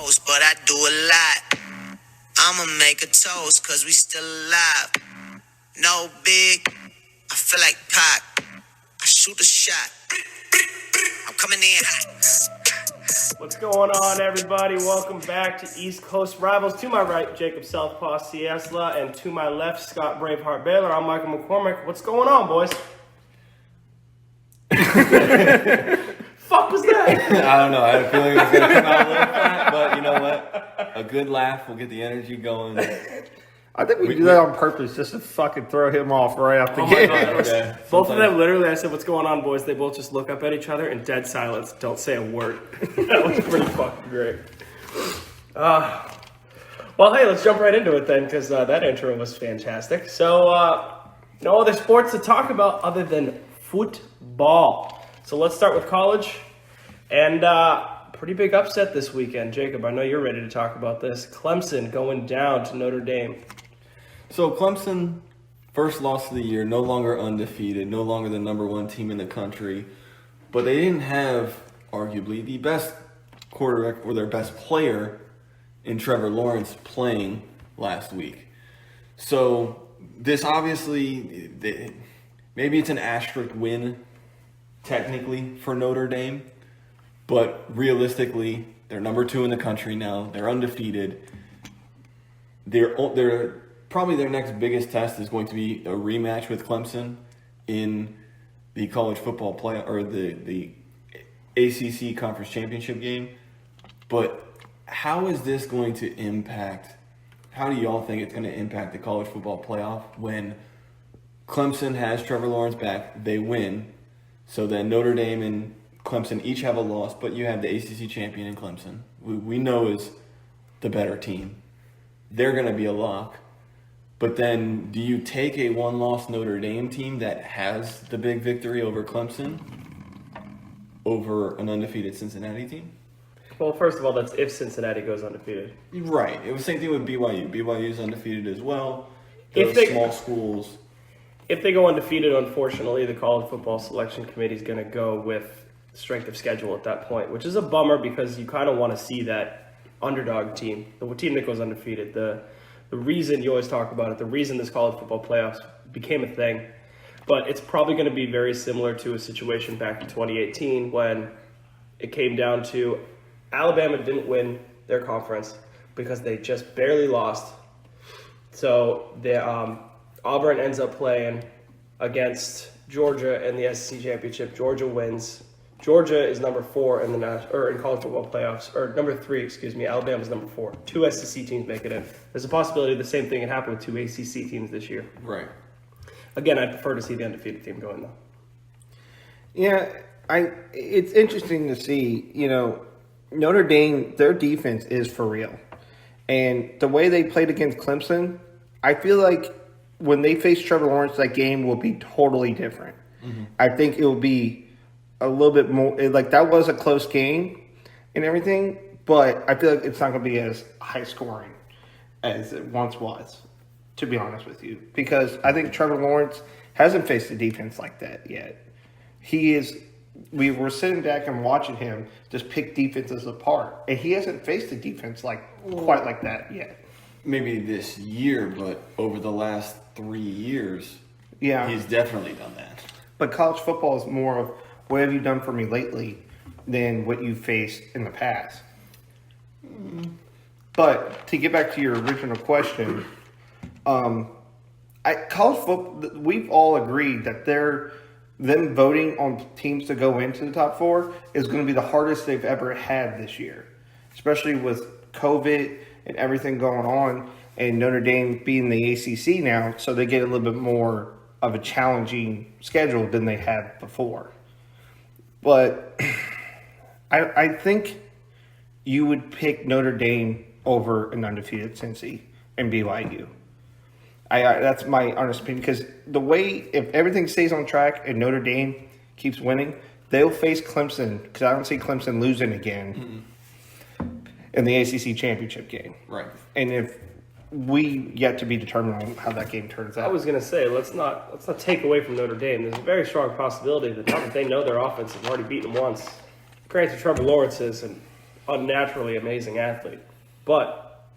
but I do a lot. I'ma make a toast, cause we still alive. No big, I feel like Pac. I shoot a shot. I'm coming in hot. What's going on, everybody? Welcome back to East Coast Rivals. To my right, Jacob Southpaw Ciesla, and to my left, Scott Braveheart Baylor. I'm Michael McCormick. What's going on, boys? Fuck was that? I don't know. I had a feeling it was going to come out a little flat, but you know what? A good laugh will get the energy going. I think we do that on purpose just to fucking throw him off right off the gate. Okay. Both of them, literally, I said, what's going on, boys? They both just look up at each other in dead silence. Don't say a word. That was pretty fucking great. Well, hey, let's jump right into it then, because that intro was fantastic. So, no other sports to talk about other than football. So let's start with college. And pretty big upset this weekend. Jacob, I know you're ready to talk about this. Clemson going down to Notre Dame. So Clemson, first loss of the year, no longer undefeated, no longer the number one team in the country. But they didn't have, arguably, the best quarterback or their best player in Trevor Lawrence playing last week. So this obviously, maybe it's an asterisk win technically for Notre Dame. But realistically, they're number 2 in the country now. They're undefeated. They're probably their next biggest test is going to be a rematch with Clemson in the college football play or the ACC conference championship game. But how is this going to impact? How do y'all think it's going to impact the college football playoff when Clemson has Trevor Lawrence back? They win, so then Notre Dame and Clemson each have a loss, but you have the ACC champion in Clemson. We know is the better team. They're going to be a lock. But then do you take a one-loss Notre Dame team that has the big victory over Clemson over an undefeated Cincinnati team? Well, first of all, that's if Cincinnati goes undefeated. Right. It was the same thing with BYU. BYU is undefeated as well. If Those they- small schools. If they go undefeated, unfortunately, the College Football Selection Committee is going to go with strength of schedule at that point, which is a bummer because you kind of want to see that underdog team, the team that goes undefeated. The reason you always talk about it, the reason this college football playoffs became a thing, but it's probably going to be very similar to a situation back in 2018 when it came down to Alabama didn't win their conference because they just barely lost. So Auburn ends up playing against Georgia in the SEC championship. Georgia wins. Georgia is number 4 in in college football playoffs, or number 3, excuse me. Alabama's number 4. 2 SEC teams make it in. There's a possibility the same thing can happen with 2 ACC teams this year. Right. Again, I'd prefer to see the undefeated team going though. Yeah, it's interesting to see, Notre Dame, their defense is for real. And the way they played against Clemson, I feel like when they face Trevor Lawrence, that game will be totally different. Mm-hmm. I think it will be a little bit more, that was a close game and everything, but I feel like it's not going to be as high scoring as it once was, to be honest with you. Because I think Trevor Lawrence hasn't faced a defense like that yet. We were sitting back and watching him just pick defenses apart, and he hasn't faced a defense quite like that yet. Maybe this year, but over the last 3 years, yeah, he's definitely done that. But college football is more of what have you done for me lately than what you faced in the past. But to get back to your original question, college football, we've all agreed that them voting on teams to go into the top 4 is going to be the hardest they've ever had this year, especially with COVID and everything going on, and Notre Dame being the ACC now, so they get a little bit more of a challenging schedule than they had before. But I think you would pick Notre Dame over an undefeated Cincy and BYU. That's my honest opinion, because the way, if everything stays on track and Notre Dame keeps winning, they'll face Clemson, because I don't see Clemson losing again in the ACC championship game. Right. And if we yet to be determined on how that game turns out. I was going to say, let's not take away from Notre Dame. There's a very strong possibility that now that they know their offense has already beaten them once. Granted, Trevor Lawrence is an unnaturally amazing athlete. But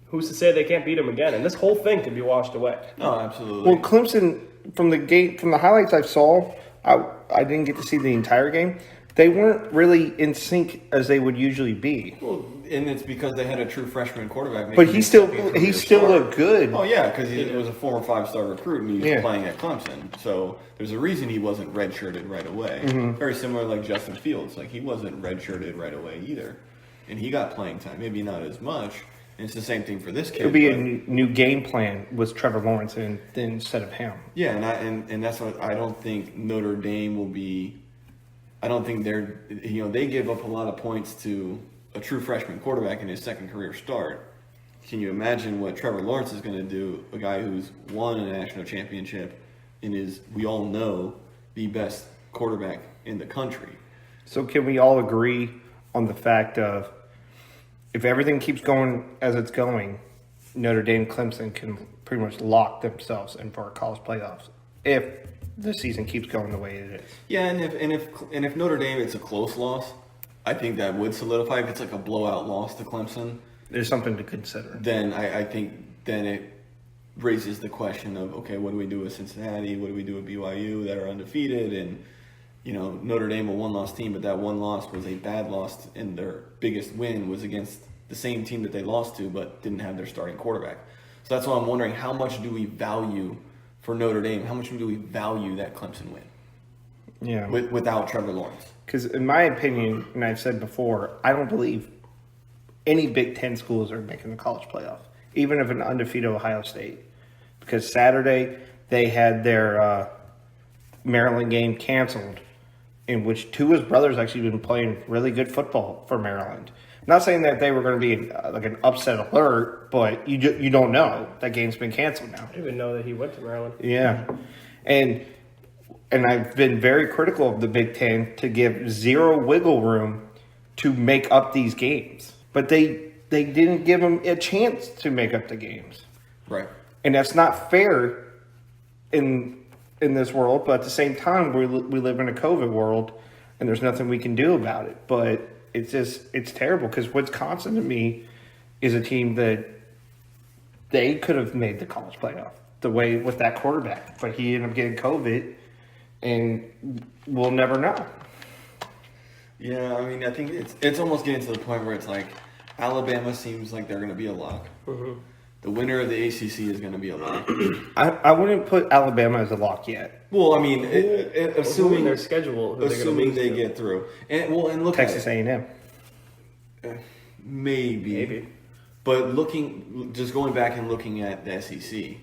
who's to say they can't beat him again? And this whole thing could be washed away. No, absolutely. Well, Clemson, from the highlights I saw, I didn't get to see the entire game. They weren't really in sync as they would usually be. Well, and it's because they had a true freshman quarterback. But he still looked good. Oh yeah, because he was a former 5-star recruit and he was Yeah. playing at Clemson. So there's a reason he wasn't redshirted right away. Very similar like Justin Fields. Like he wasn't redshirted right away either, and he got playing time. Maybe not as much. And it's the same thing for this kid. It'll be a new game plan with Trevor Lawrence instead of him. Yeah, and that's what I don't think Notre Dame will be. I don't think they give up a lot of points to a true freshman quarterback in his second career start. Can you imagine what Trevor Lawrence is going to do? A guy who's won a national championship and is, we all know, the best quarterback in the country. So can we all agree on the fact of if everything keeps going as it's going, Notre Dame Clemson can pretty much lock themselves in for a college playoffs if the season keeps going the way it is. Yeah, and if Notre Dame it's a close loss, I think that would solidify. If it's like a blowout loss to Clemson, There's something to consider. then I think then it raises the question of, okay, what do we do with Cincinnati? What do we do with BYU that are undefeated? And Notre Dame a one-loss team, but that one loss was a bad loss, and their biggest win was against the same team that they lost to, but didn't have their starting quarterback. So that's why I'm wondering, how much do we value for Notre Dame? How much do we value that Clemson win? Yeah. Without Trevor Lawrence. Because in my opinion, and I've said before, I don't believe any Big Ten schools are making the college playoff, even if an undefeated Ohio State. Because Saturday they had their Maryland game canceled, in which two of his brothers actually been playing really good football for Maryland. I'm not saying that they were going to be like an upset alert, but you don't know. That game's been canceled now. I didn't even know that he went to Maryland. Yeah, and I've been very critical of the Big Ten to give zero wiggle room to make up these games, but they didn't give them a chance to make up the games, Right. and that's not fair in this world. But at the same time, we live in a COVID world, and there's nothing we can do about it. But it's terrible because Wisconsin to me is a team that they could have made the college playoff the way with that quarterback, but he ended up getting COVID, and we'll never know. Yeah, I mean, I think it's almost getting to the point where it's like Alabama seems like they're going to be a lock. Mm-hmm. The winner of the ACC is going to be a lock. I wouldn't put Alabama as a lock yet. Well, I mean, Assuming their schedule, who they're gonna assuming lose they to. get through, and look Texas at A&M. maybe, but just going back and looking at the SEC,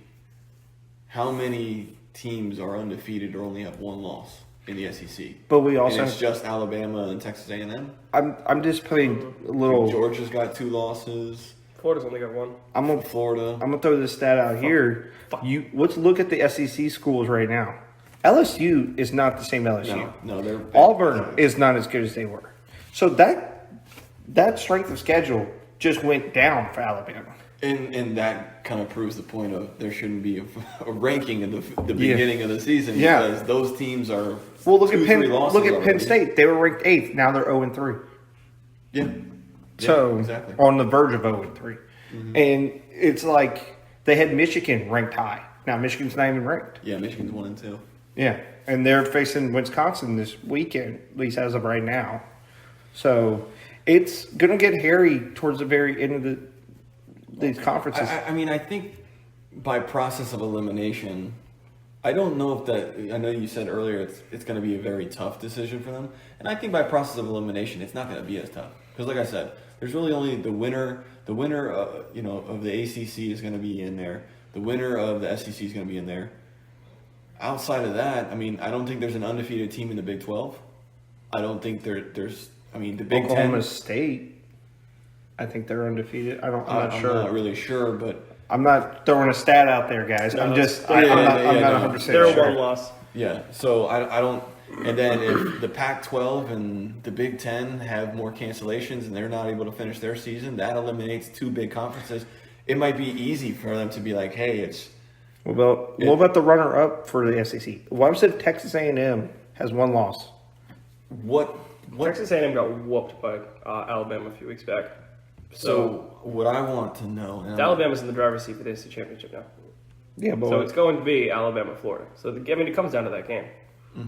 how many teams are undefeated or only have one loss in the SEC? But we also and it's just Alabama and Texas A&M. I'm just putting a little. Georgia's got 2 losses. Florida's only got one. Florida. I'm gonna throw this stat out here. Let's look at the SEC schools right now. LSU is not the same LSU. No, they're Auburn is not as good as they were. So that strength of schedule just went down for Alabama. And that kind of proves the point of there shouldn't be a ranking in the beginning of the season because those teams are Look 2-3 at Penn. losses Look at Penn already. State. They were ranked 8th. Now they're 0-3. Yeah. So exactly. on the verge of 0-3, and it's like they had Michigan ranked high. Now Michigan's not even ranked. Yeah, Michigan's 1 and 2. Yeah, and they're facing Wisconsin this weekend, at least as of right now. So it's gonna get hairy towards the very end of these conferences. I mean, I think by process of elimination, I don't know if that. I know you said earlier it's going to be a very tough decision for them, and I think by process of elimination, it's not going to be as tough because, like I said, there's really only the winner. The winner, of the ACC is going to be in there. The winner of the SEC is going to be in there. Outside of that, I mean, I don't think there's an undefeated team in the Big 12. I don't think there's. I mean, the Big Oklahoma 10. State, I think they're undefeated. I'm not I'm sure. not really sure, but I'm not throwing a stat out there, guys. I'm just. I'm not 100% They're sure. one loss. yeah. So I don't. And then if the Pac-12 and the Big Ten have more cancellations and they're not able to finish their season, that eliminates 2 big conferences. It might be easy for them to be like, hey, it's. What about the runner-up for the SEC? What if Texas A&M has 1 loss? What Texas A&M got whooped by Alabama a few weeks back. So what I want to know, and Alabama's in the driver's seat for the SEC championship now. Yeah, but So it's going to be Alabama, Florida. So it comes down to that game.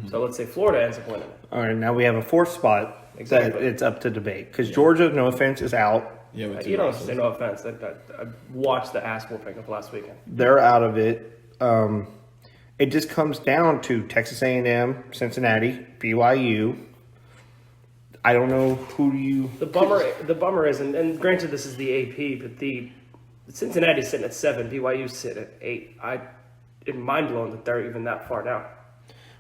So let's say Florida ends up winning. all right, now we have a fourth spot Exactly. that it's up to debate because Georgia, no offense, is out. yeah, with two You don't losses. say no offense. I watched the ass whooping of last weekend. They're out of it. It just comes down to Texas A&M, Cincinnati, BYU. I don't know who you. The bummer is, and granted this is the AP, but the Cincinnati's sitting at 7, BYU's sitting at 8. I'm mind blown that they're even that far down.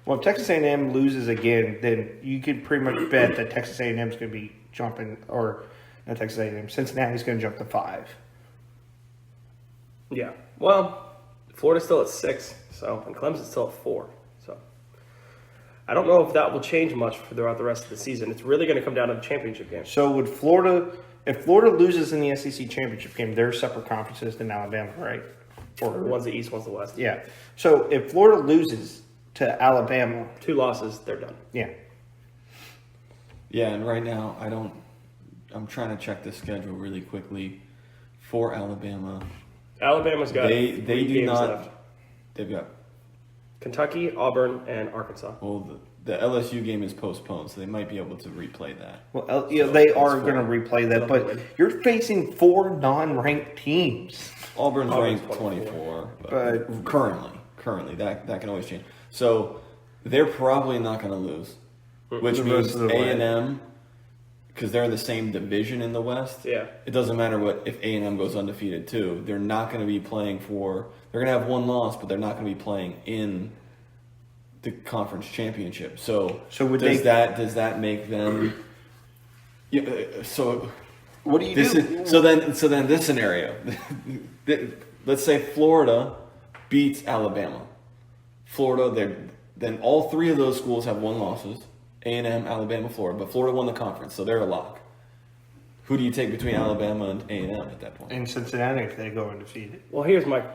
Well, if Texas A&M loses again, then you could pretty much bet that Texas A&M is going to be jumping, or not Texas A&M, Cincinnati's going to jump to 5. Yeah. Well, Florida's still at 6, and Clemson's still at 4. So I don't know if that will change much throughout the rest of the season. It's really going to come down to the championship game. So would Florida, if Florida loses in the SEC championship game, they're separate conferences than Alabama, right? One's the East, one's the West. Yeah. So if Florida loses to Alabama, 2 losses, they're done. yeah. Yeah, and right now I'm trying to check the schedule really quickly for Alabama. Alabama's got They 3 do games not. left. They've got Kentucky, Auburn, and Arkansas. the LSU game is postponed, so they might be able to replay that. Well, yeah, they that's are four. going to replay that, but Definitely. you're facing 4 non-ranked teams. Auburn's Auburn's ranked 24, But- currently that can always change. So they're probably not going to lose, which The means rest of the way. A&M, because they're in the same division in the West. Yeah. It doesn't matter what if A&M goes undefeated too. They're not going to be playing for. They're going to have 1 loss, but they're not going to be playing in the conference championship. So would does they- that make them? Yeah. So What do you this do? is so then this scenario. Let's say Florida beats Alabama. Florida, then all 3 of those schools have 1 losses. A&M, Alabama, Florida, but Florida won the conference, so they're a lock. Who do you take between Alabama and A&M at that point? And Cincinnati if they go undefeated. Well, here's another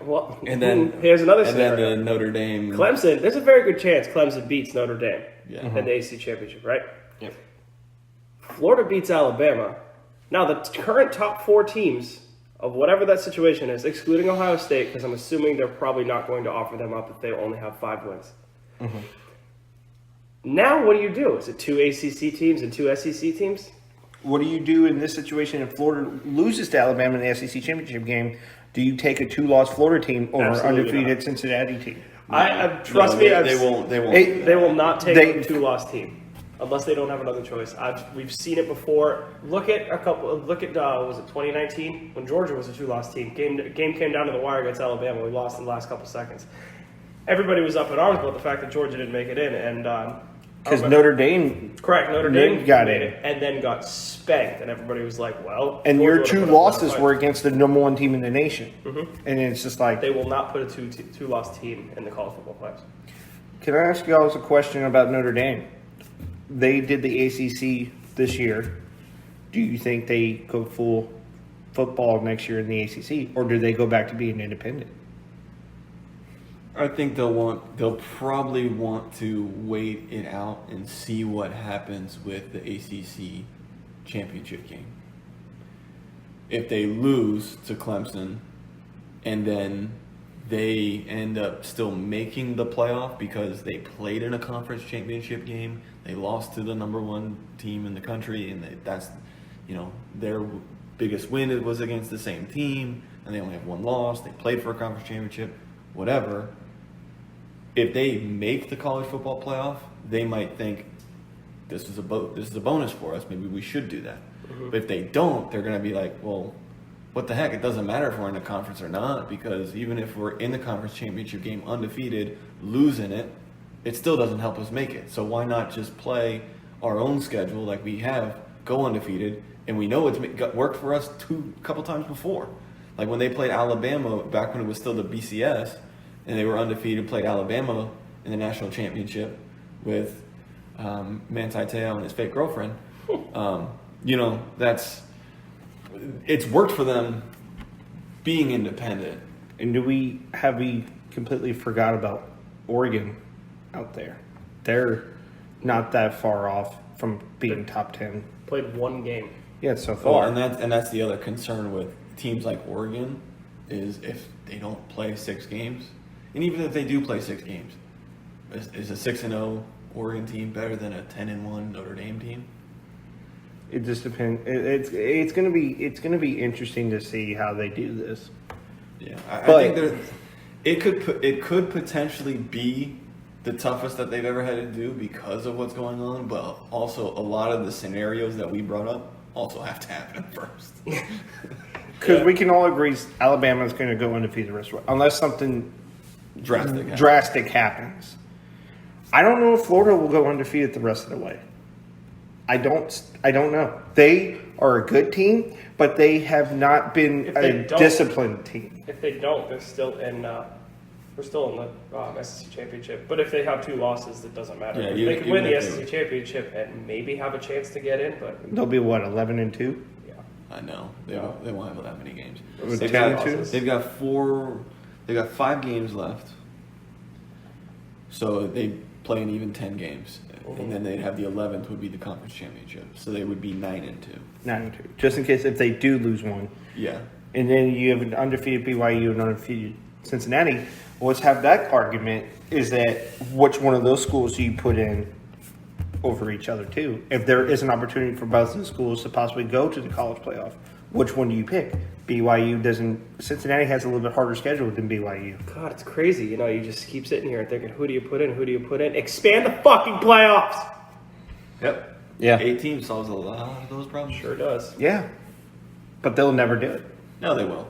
And then scenario. the Notre Dame. Clemson, there's a very good chance Clemson beats Notre Dame Yeah. in the AC championship, right? Yep. Florida beats Alabama. Now, the current top 4 teams of whatever that situation is, excluding Ohio State, because I'm assuming they're probably not going to offer them up if they only have 5 wins. Now, what do you do? Is it 2 ACC teams and 2 SEC teams? What do you do in this situation if Florida loses to Alabama in the SEC championship game? Do you take a 2-loss Florida team over Absolutely undefeated not. Cincinnati team? Trust me, they won't. They won't. They will not take They- a 2-loss team unless they don't have another choice. We've seen it before. Look at was it 2019 when Georgia was a 2-loss team? Game came down to the wire against Alabama. We lost in the last couple seconds. Everybody was up in arms about the fact that Georgia didn't make it in, and Because Notre Dame, correct, Notre Dame got made in. it and then got spanked, and everybody was like, "Well." and Georgia your would've 2 put up losses another were fight. against the number 1 team in the nation. And it's just like, They will not put a 2-loss team in the college football playoffs. can I ask you guys a question about Notre Dame? They did the ACC this year. Do you think they go full football next year in the ACC, or do they go back to being independent? I think they'll probably want to wait it out and see what happens with the ACC championship game. If they lose to Clemson and then they end up still making the playoff because they played in a conference championship game, they lost to the number 1 team in the country, and that's their biggest win was against the same team, and they only have 1 loss. They played for a conference championship, whatever. If they make the college football playoff, they might think this is a bonus for us. Maybe we should do that. But if they don't, they're going to be like, well, what the heck? It doesn't matter if we're in the conference or not, because even if we're in the conference championship game undefeated, losing it, it still doesn't help us make it. So why not just play our own schedule like we have, go undefeated, and we know it's worked for us a couple times before. Like when they played Alabama back when it was still the BCS, and they were undefeated, played Alabama in the national championship with Manti Te'o and his fake girlfriend. It's worked for them being independent. And we completely forgot about Oregon out there? They're not that far off. from being top 10. Played one game. Yeah, so Well, far. and that's the other concern with teams like Oregon is if they don't play 6 games, and even if they do play 6 games, is a 6-0 Oregon team better than a 10-1 Notre Dame team? It just depends. It's gonna be interesting to see how they do this. Yeah, I But- think it could potentially be the toughest that they've ever had to do because of what's going on, but also a lot of the scenarios that we brought up also have to happen first. Because we can all agree Alabama's going to go undefeated the rest of the way, unless something drastic happens. I don't know if Florida will go undefeated the rest of the way. I don't know. They are a good team, but they have not been a disciplined team. If they don't, they're still in. We're still in the SEC championship. But if they have 2 losses, it doesn't matter. Yeah, They could win the SEC championship and maybe have a chance to get in. But They'll be 11-2. yeah, I know they won't have that many games. With They've 10-2? they've got 4. They got 5 games left, so they play in even 10 games, and then they'd have the 11th would be the conference championship, so they would be 9-2. 9-2. Just in case if they do lose one. Yeah, And then you have an undefeated BYU and undefeated Cincinnati. Well, let's have that argument is that which one of those schools do you put in over each other too? If there is an opportunity for both of the schools to possibly go to the college playoff, which one do you pick? BYU doesn't. Cincinnati has a little bit harder schedule than BYU. God, it's crazy. You know, you just keep sitting here and thinking, who do you put in? Who do you put in? Expand the fucking playoffs. yep, Yeah. 8 teams solves a lot of those problems. Sure does. Yeah. But they'll never do it. No, they will.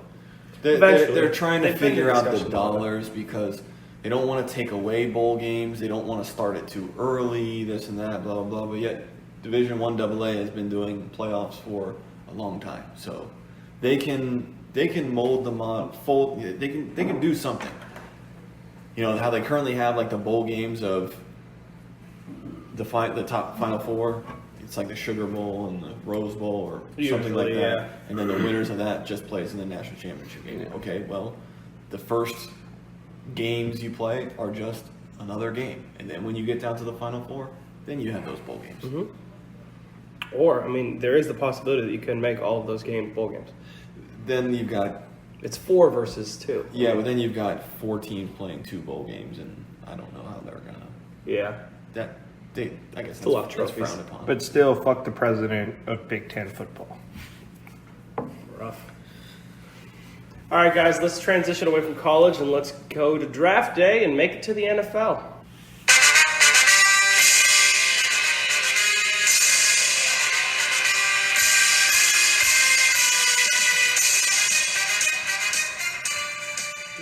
They're Eventually. trying to They've been in figure out the discussion about it. dollars because they don't want to take away bowl games. They don't want to start it too early, this and that, blah, blah, blah. But yet, Division I AA has been doing playoffs for a long time. So they can mold them on, they can do something. You know, how they currently have like the bowl games of the top Final 4. It's like the Sugar Bowl and the Rose Bowl or something like Usually, that. yeah. And then the winners of that just plays in the national championship game. Okay, well, the first games you play are just another game. And then when you get down to the Final 4, then you have those bowl games. Mm-hmm. Or, I mean, there is the possibility that you can make all of those games bowl games. Then you've got, It's 4 versus 2. yeah, but then you've got 4 teams playing 2 bowl games, and I don't know how they're going to, Yeah. I guess Still have that's trophies. frowned upon. But still, fuck the president of Big Ten football. Rough. All right, guys, let's transition away from college and let's go to draft day and make it to the NFL.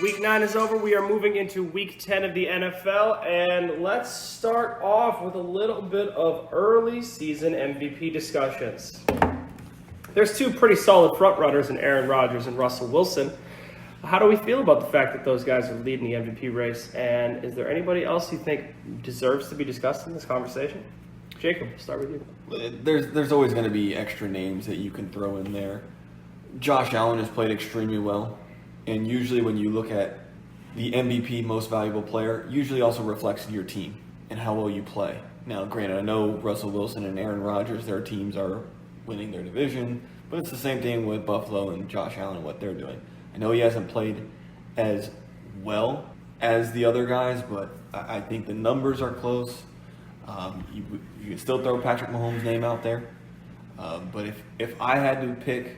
Week 9 is over. We are moving into week 10 of the NFL, and let's start off with a little bit of early season MVP discussions. There's 2 pretty solid frontrunners in Aaron Rodgers and Russell Wilson. How do we feel about the fact that those guys are leading the MVP race? And is there anybody else you think deserves to be discussed in this conversation? Jacob, we'll start with you. There's always going to be extra names that you can throw in there. Josh Allen has played extremely well. And usually when you look at the MVP, most valuable player, usually also reflects in your team and how well you play. Now, granted, I know Russell Wilson and Aaron Rodgers, their teams are winning their division, but it's the same thing with Buffalo and Josh Allen and what they're doing. I know he hasn't played as well as the other guys, but I think the numbers are close. You can still throw Patrick Mahomes' name out there. But if I had to pick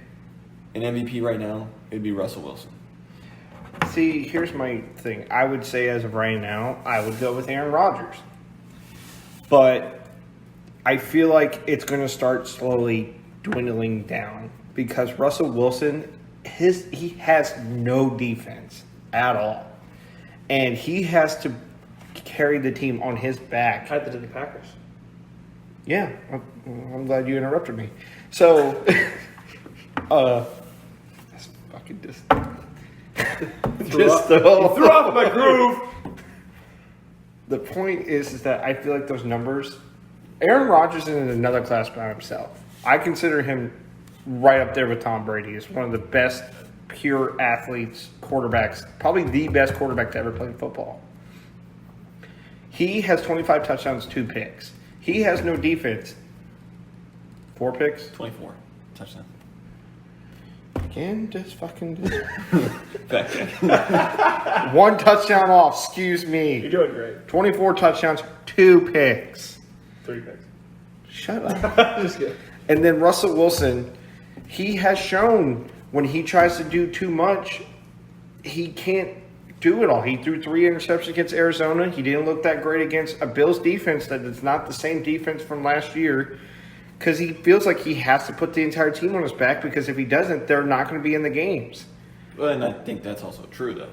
an MVP right now, it'd be Russell Wilson. See, here's my thing. I would say as of right now, I would go with Aaron Rodgers. But I feel like it's going to start slowly dwindling down because Russell Wilson, he has no defense at all. And he has to carry the team on his back. Either to the Packers. Yeah, I'm glad you interrupted me. So, that's fucking Threw off my groove. The point is that I feel like those numbers, Aaron Rodgers is in another class by himself. I consider him right up there with Tom Brady as one of the best pure athletes, quarterbacks, probably the best quarterback to ever play football. He has 25 touchdowns, 2 picks. He has no defense. 4 picks. 24 touchdowns. Again, just fucking Fact check. 1 touchdown off. Excuse me. You're doing great. 24 touchdowns, 2 picks. 3 picks. Shut up. Just kidding. And then Russell Wilson, he has shown when he tries to do too much, he can't do it all. He threw 3 interceptions against Arizona. He didn't look that great against a Bills defense that is not the same defense from last year, because he feels like he has to put the entire team on his back, because if he doesn't, they're not going to be in the games. Well, and I think that's also true, though.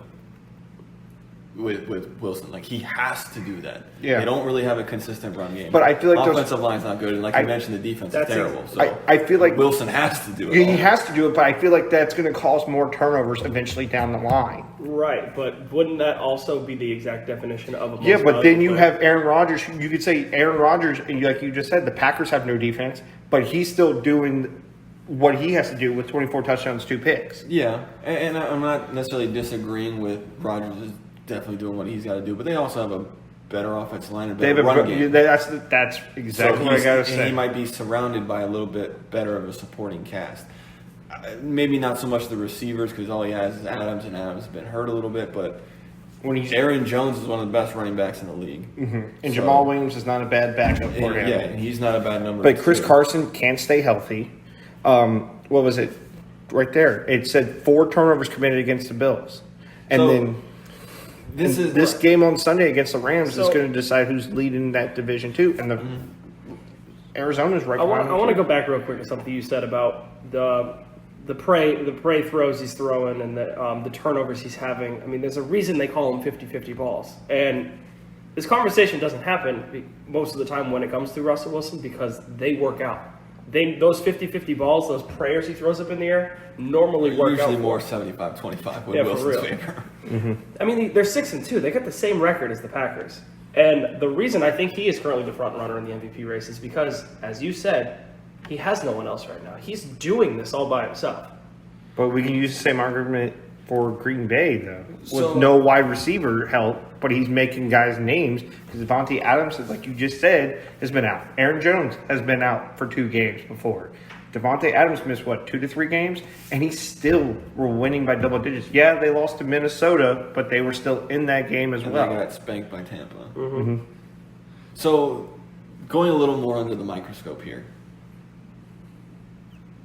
With Wilson, like he has to do that. Yeah. They don't really have a consistent run game. But I feel like offensive line's not good, and like you mentioned, the defense is terrible. So I feel like Wilson has to do it. he all. has to do it, but I feel like that's going to cause more turnovers eventually down the line. Right, but wouldn't that also be the exact definition of a most Yeah, but then valuable you player? have Aaron Rodgers. You could say Aaron Rodgers, and like you just said, the Packers have no defense, but he's still doing what he has to do with 24 touchdowns, 2 picks. Yeah, and I'm not necessarily disagreeing with Rodgers is definitely doing what he's got to do, but they also have a better offensive line and They have better a run game. that's exactly what I got to And say. he might be surrounded by a little bit better of a supporting cast. Maybe not so much the receivers, because all he has is Adams, and Adams has been hurt a little bit, but When he's Aaron Jones is one of the best running backs in the league. and So- Jamal Williams is not a bad backup for him. Yeah, and he's not a bad number. But Chris two. Carson can't stay healthy. What was it? Right there, it said 4 turnovers committed against the Bills, and So, then this game on Sunday against the Rams is So- going to decide who's leading that division too. And the Arizona's right I behind want to them, go back real quick to something you said about the prey throws he's throwing and the turnovers he's having. I mean, there's a reason they call them 50-50 balls, and this conversation doesn't happen most of the time when it comes to Russell Wilson, because they work out. Those 50-50 balls, those prayers he throws up in the air, normally work Usually out. more 75-25 with Yeah, for Wilson's real. favor. I mean, they're 6-2. They got the same record as the Packers. And the reason I think he is currently the front runner in the MVP race is because, as you said, he has no one else right now. He's doing this all by himself. but we can use the same argument for Green Bay though, with So- no wide receiver help. But he's making guys names because Devontae Adams, like you just said, has been out. Aaron Jones has been out for 2 games before. Devontae Adams missed 2 to 3 games, and he still were winning by double digits. Yeah, they lost to Minnesota, but they were still in that game as And well. they got spanked by Tampa. So, going a little more under the microscope here,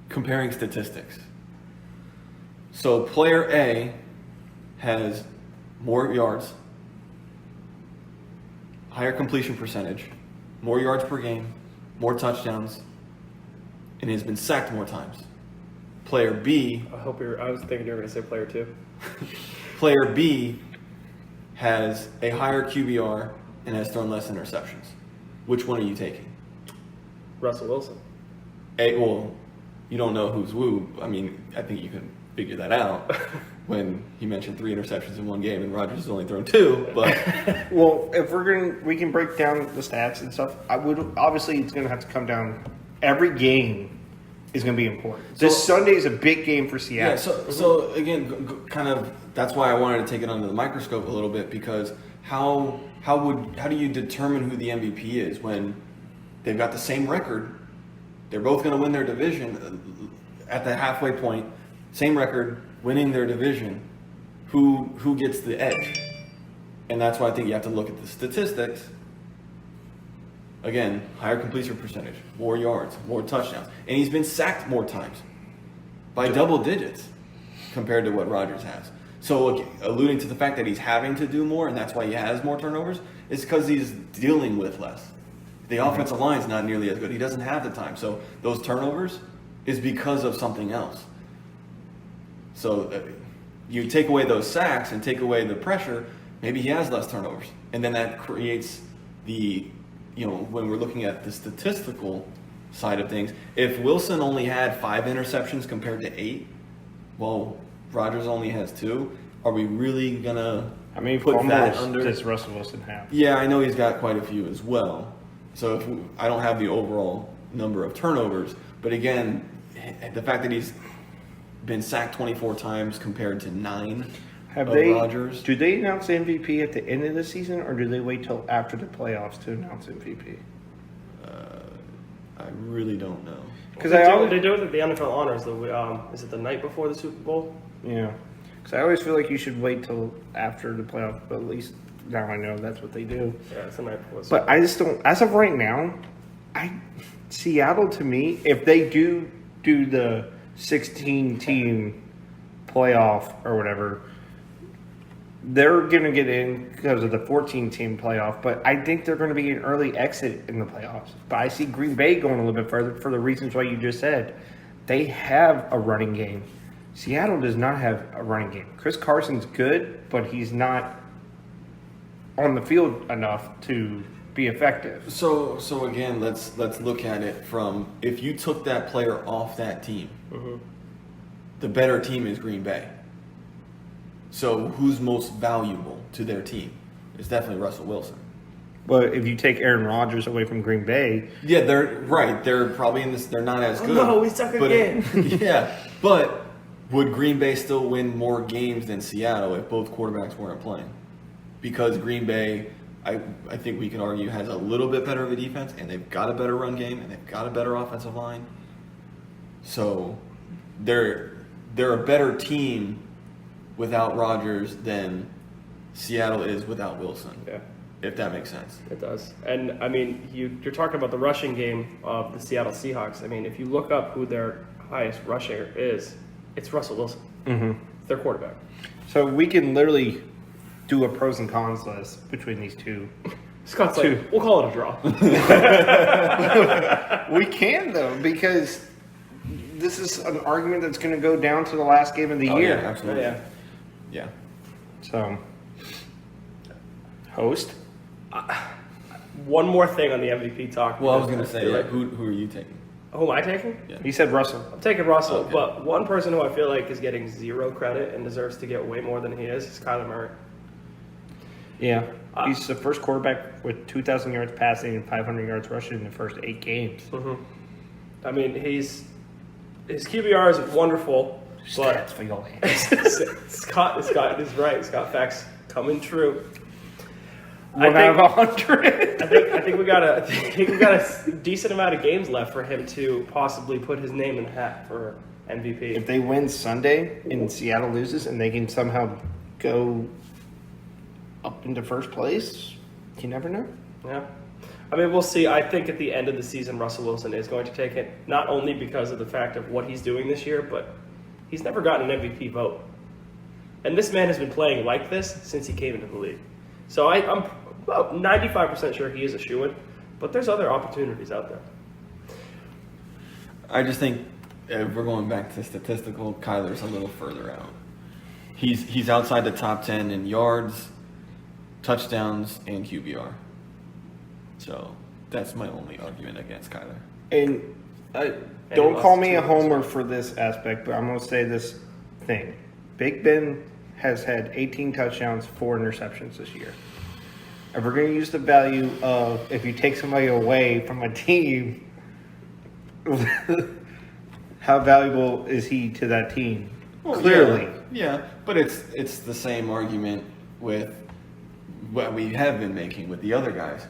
comparing statistics. So, player A has more yards, higher completion percentage, more yards per game, more touchdowns, and has been sacked more times. Player B I was thinking you were going to say player 2. Player B has a higher QBR and has thrown less interceptions. Which one are you taking? Russell Wilson. Well, you don't know who's who. I mean, I think you can figure that out when he mentioned 3 interceptions in one game and Rodgers has only thrown 2. But Well, if we can break down the stats and stuff. Obviously it's going to have to come down. Every game is going to be important. This Sunday is a big game for Seattle. yeah, so again, kind of that's why I wanted to take it under the microscope a little bit, because how do you determine who the MVP is when they've got the same record? They're both going to win their division at the halfway point. Same record, winning their division. Who gets the edge? And that's why I think you have to look at the statistics. Again, higher completion percentage, more yards, more touchdowns. And he's been sacked more times by double digits compared to what Rodgers has. So alluding to the fact that he's having to do more, and that's why he has more turnovers, is because he's dealing with less. The offensive line is not nearly as good. He doesn't have the time. So those turnovers is because of something else. So you take away those sacks and take away the pressure, maybe he has less turnovers. And then that creates the, when we're looking at the statistical side of things, if Wilson only had 5 interceptions compared to 8, well, Rodgers only has 2, are we really going to How many put that fumbles under? does Russell Wilson have? Yeah, I know he's got quite a few as well. So I don't have the overall number of turnovers, but again, the fact that he's been sacked 24 times compared to 9 Have of they? Rodgers. Do they announce the MVP at the end of the season, or do they wait till after the playoffs to announce MVP? I really don't know. Because they do it at the NFL Honors. Is it the night before the Super Bowl? Yeah. Because I always feel like you should wait till after the playoff, but at least now I know that's what they do. Yeah, it's the night before. But I just don't. As of right now, Seattle to me, if they do the 16-team playoff or whatever, they're going to get in because of the 14-team playoff. But I think they're going to be an early exit in the playoffs. But I see Green Bay going a little bit further for the reasons why you just said. They have a running game. Seattle does not have a running game. Chris Carson's good, but he's not on the field enough to be effective. So again, let's look at it from, if you took that player off that team, the better team is Green Bay. So who's most valuable to their team? It's definitely Russell Wilson. But if you take Aaron Rodgers away from Green Bay, Yeah, they're right. They're probably in this. They're not as good. no, we suck but again. Yeah, but would Green Bay still win more games than Seattle if both quarterbacks weren't playing? Because Green Bay, I think we can argue, has a little bit better of a defense, and they've got a better run game, and they've got a better offensive line. So they're a better team without Rodgers than Seattle is without Wilson. Yeah. If that makes sense. It does. And, I mean, you're talking about the rushing game of the Seattle Seahawks. I mean, if you look up who their highest rusher is, it's Russell Wilson. Mm-hmm. Their quarterback. so we can literally do a pros and cons list between these two. Scott's like, we'll call it a draw. We can, though, because this is an argument that's going to go down to the last game of the Oh, year. yeah, absolutely. Yeah. Yeah. So, host? One more thing on the MVP talk. Well, I was going to say, feel yeah, like- who are you taking? Who am I taking? Yeah. He said Russell. I'm taking Russell, Okay. but one person who I feel like is getting zero credit and deserves to get way more than he is Kyler Murray. Yeah. He's the first quarterback with 2,000 yards passing and 500 yards rushing in the first 8 games. I mean, his QBR is wonderful, but Stats for your Scott is right. Scott facts coming true. 1 out of 100. I think we got a decent amount of games left for him to possibly put his name in the hat for MVP. If they win Sunday and Seattle loses and they can somehow go up into first place, you never know. Yeah. I mean, we'll see. I think at the end of the season, Russell Wilson is going to take it, not only because of the fact of what he's doing this year, but he's never gotten an MVP vote. And this man has been playing like this since he came into the league. So I'm about 95% sure he is a shoo-in, but there's other opportunities out there. I just think if we're going back to statistical, Kyler's a little further out. He's outside the top 10 in yards, touchdowns, and QBR. So that's my only argument against Kyler. And don't call me a homer for this aspect, but I'm going to say this thing. Big Ben has had 18 touchdowns, 4 interceptions this year. If we're going to use the value of if you take somebody away from a team, how valuable is he to that team? Well, Clearly. Yeah, but it's the same argument with what we have been making with the other guys.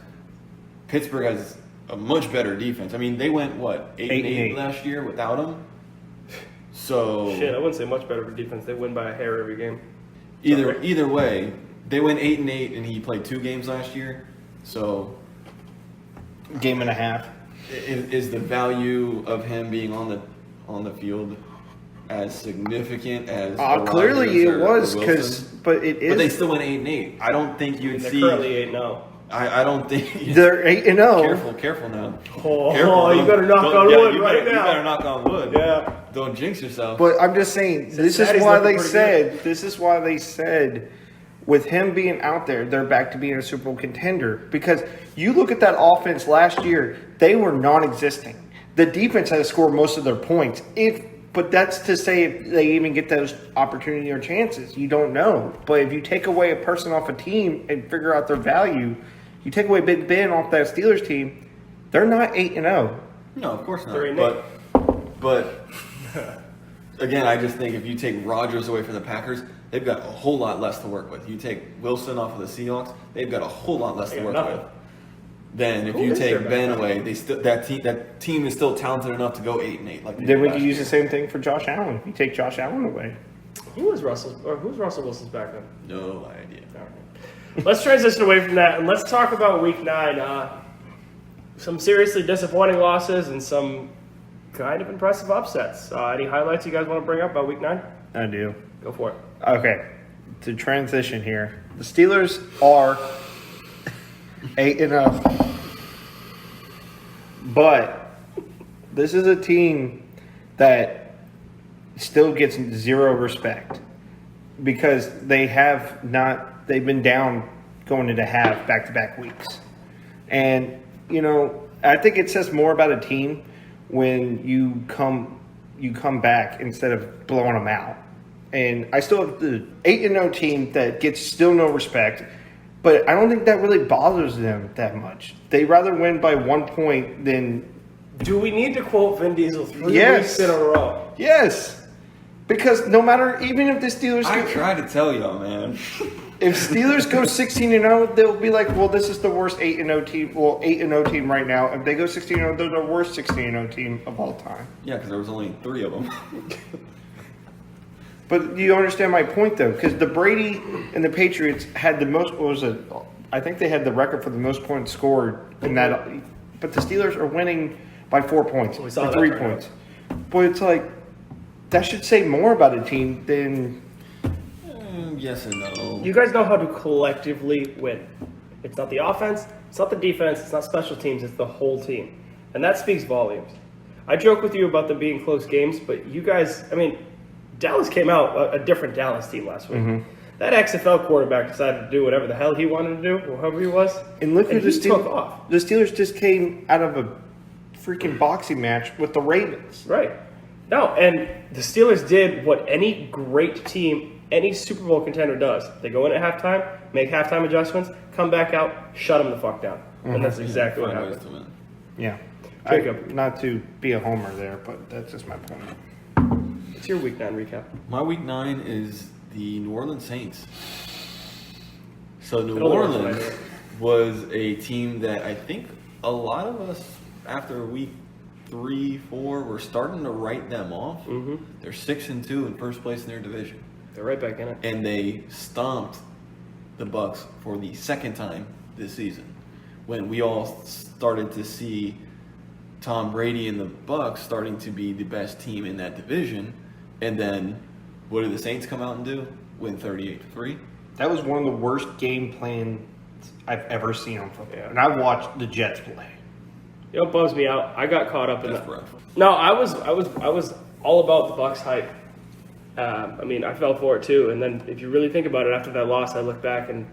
Pittsburgh has a much better defense. I mean, they went, 8-8 last year without him? So Shit, I wouldn't say much better for defense. They win by a hair every game. Either way, they went 8-8, and he played 2 games last year. So, Game and a half. is the value of him being on the field as significant as? Clearly Rodgers it or was because, Wilson? but it is. But they still went 8-8. I don't think you'd They're see. currently 8-0. I don't think. They're 8-0. Careful now. Oh, Careful. you better knock on wood right now. You better knock on wood. Yeah. Don't jinx yourself. But I'm just saying, this is Cincinnati's why looking they pretty said. This is why they said, with him being out there, they're back to being a Super Bowl contender. Because you look at that offense last year, they were non-existent. The defense had to score most of their points. But that's to say if they even get those opportunity or chances. You don't know. But if you take away a person off a team and figure out their value, you take away Big Ben off that Steelers team, they're not 8-0. No, of course not. They're 8-8. But again, I just think if you take Rodgers away from the Packers, they've got a whole lot less to work with. You take Wilson off of the Seahawks, they've got a whole lot less to got work nothing. with. then if Who you is their take Ben backup? away, that team is still talented enough to go 8-8. Like they Then did we last could use year. the same thing for Josh Allen. If you take Josh Allen away. Who's Russell Wilson's backup? No idea. All right. Let's transition away from that and let's talk about Week 9. Some seriously disappointing losses and some kind of impressive upsets. Any highlights you guys want to bring up about Week 9? I do. Go for it. Okay, to transition here, the Steelers are 8-0, but this is a team that still gets zero respect because they've been down going into half back-to-back weeks, and I think it says more about a team when you come back instead of blowing them out. And I still have the 8-0 team that gets still no respect, but I don't think that really bothers them that much. They rather win by 1 point than Do we need to quote Vin Diesel 3 Yes. weeks in a row? yes, because no matter even if the Steelers I try to tell y'all, man. if Steelers go 16-0, they'll be like, well, this is the worst 8-0 team. Well, 8-0 team right now. If they go 16-0, they're the worst 16-0 team of all time. Yeah, because there was only 3 of them. But you understand my point, though, because the Brady and the Patriots had the most. What was it? I think they had the record for the most points scored in that. But the Steelers are winning by 4 points We saw or that 3 right points. But it's like that should say more about a team than. Yes and no. You guys know how to collectively win. It's not the offense, it's not the defense, it's not special teams, it's the whole team. And that speaks volumes. I joke with you about them being close games, but you guys, Dallas came out a different Dallas team last week. Mm-hmm. That XFL quarterback decided to do whatever the hell he wanted to do, or whoever he was. And look who he took off. The Steelers just came out of a freaking boxing match with the Ravens. Right. No, and the Steelers did what any great team, any Super Bowl contender does. They go in at halftime, make halftime adjustments, come back out, shut them the fuck down. And that's exactly what Find ways happened. to win. Yeah. Jacob. Not to be a homer there, but that's just my point. It's your Week 9 recap. My week 9 is the New Orleans Saints. So New It'll work Orleans later. was a team that I think a lot of us after week 3, 4 were starting to write them off. Mm-hmm. They're 6-2 in first place in their division, They're right back in it. and they stomped the Bucks for the second time this season. When we all started to see Tom Brady and the Bucks starting to be the best team in that division, and then what did the Saints come out and do? Win 38-3. That was one of the worst game plans I've ever seen on football. Yeah. And I watched the Jets play. You know what bums me out? I got caught up in That's that. rough. No, I was all about the Bucks hype. I fell for it too. And then if you really think about it, after that loss, I look back and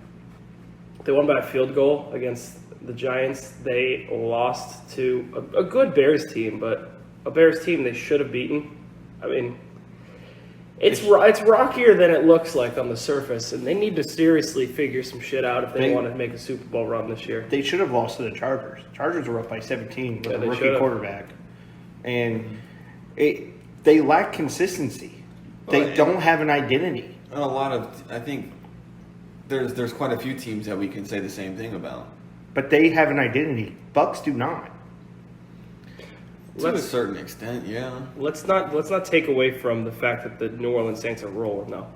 they won by a field goal against the Giants. They lost to a good Bears team, but a Bears team they should have beaten. It's rockier than it looks like on the surface, and they need to seriously figure some shit out if they want to make a Super Bowl run this year. They should have lost to the Chargers. Chargers were up by 17 with Yeah, a they rookie should've. quarterback. And they lack consistency. They Well, don't have an identity. And I think there's quite a few teams that we can say the same thing about. But they have an identity. Bucks do not. To a Let's certain extent, yeah. let's not take away from the fact that the New Orleans Saints are rolling now.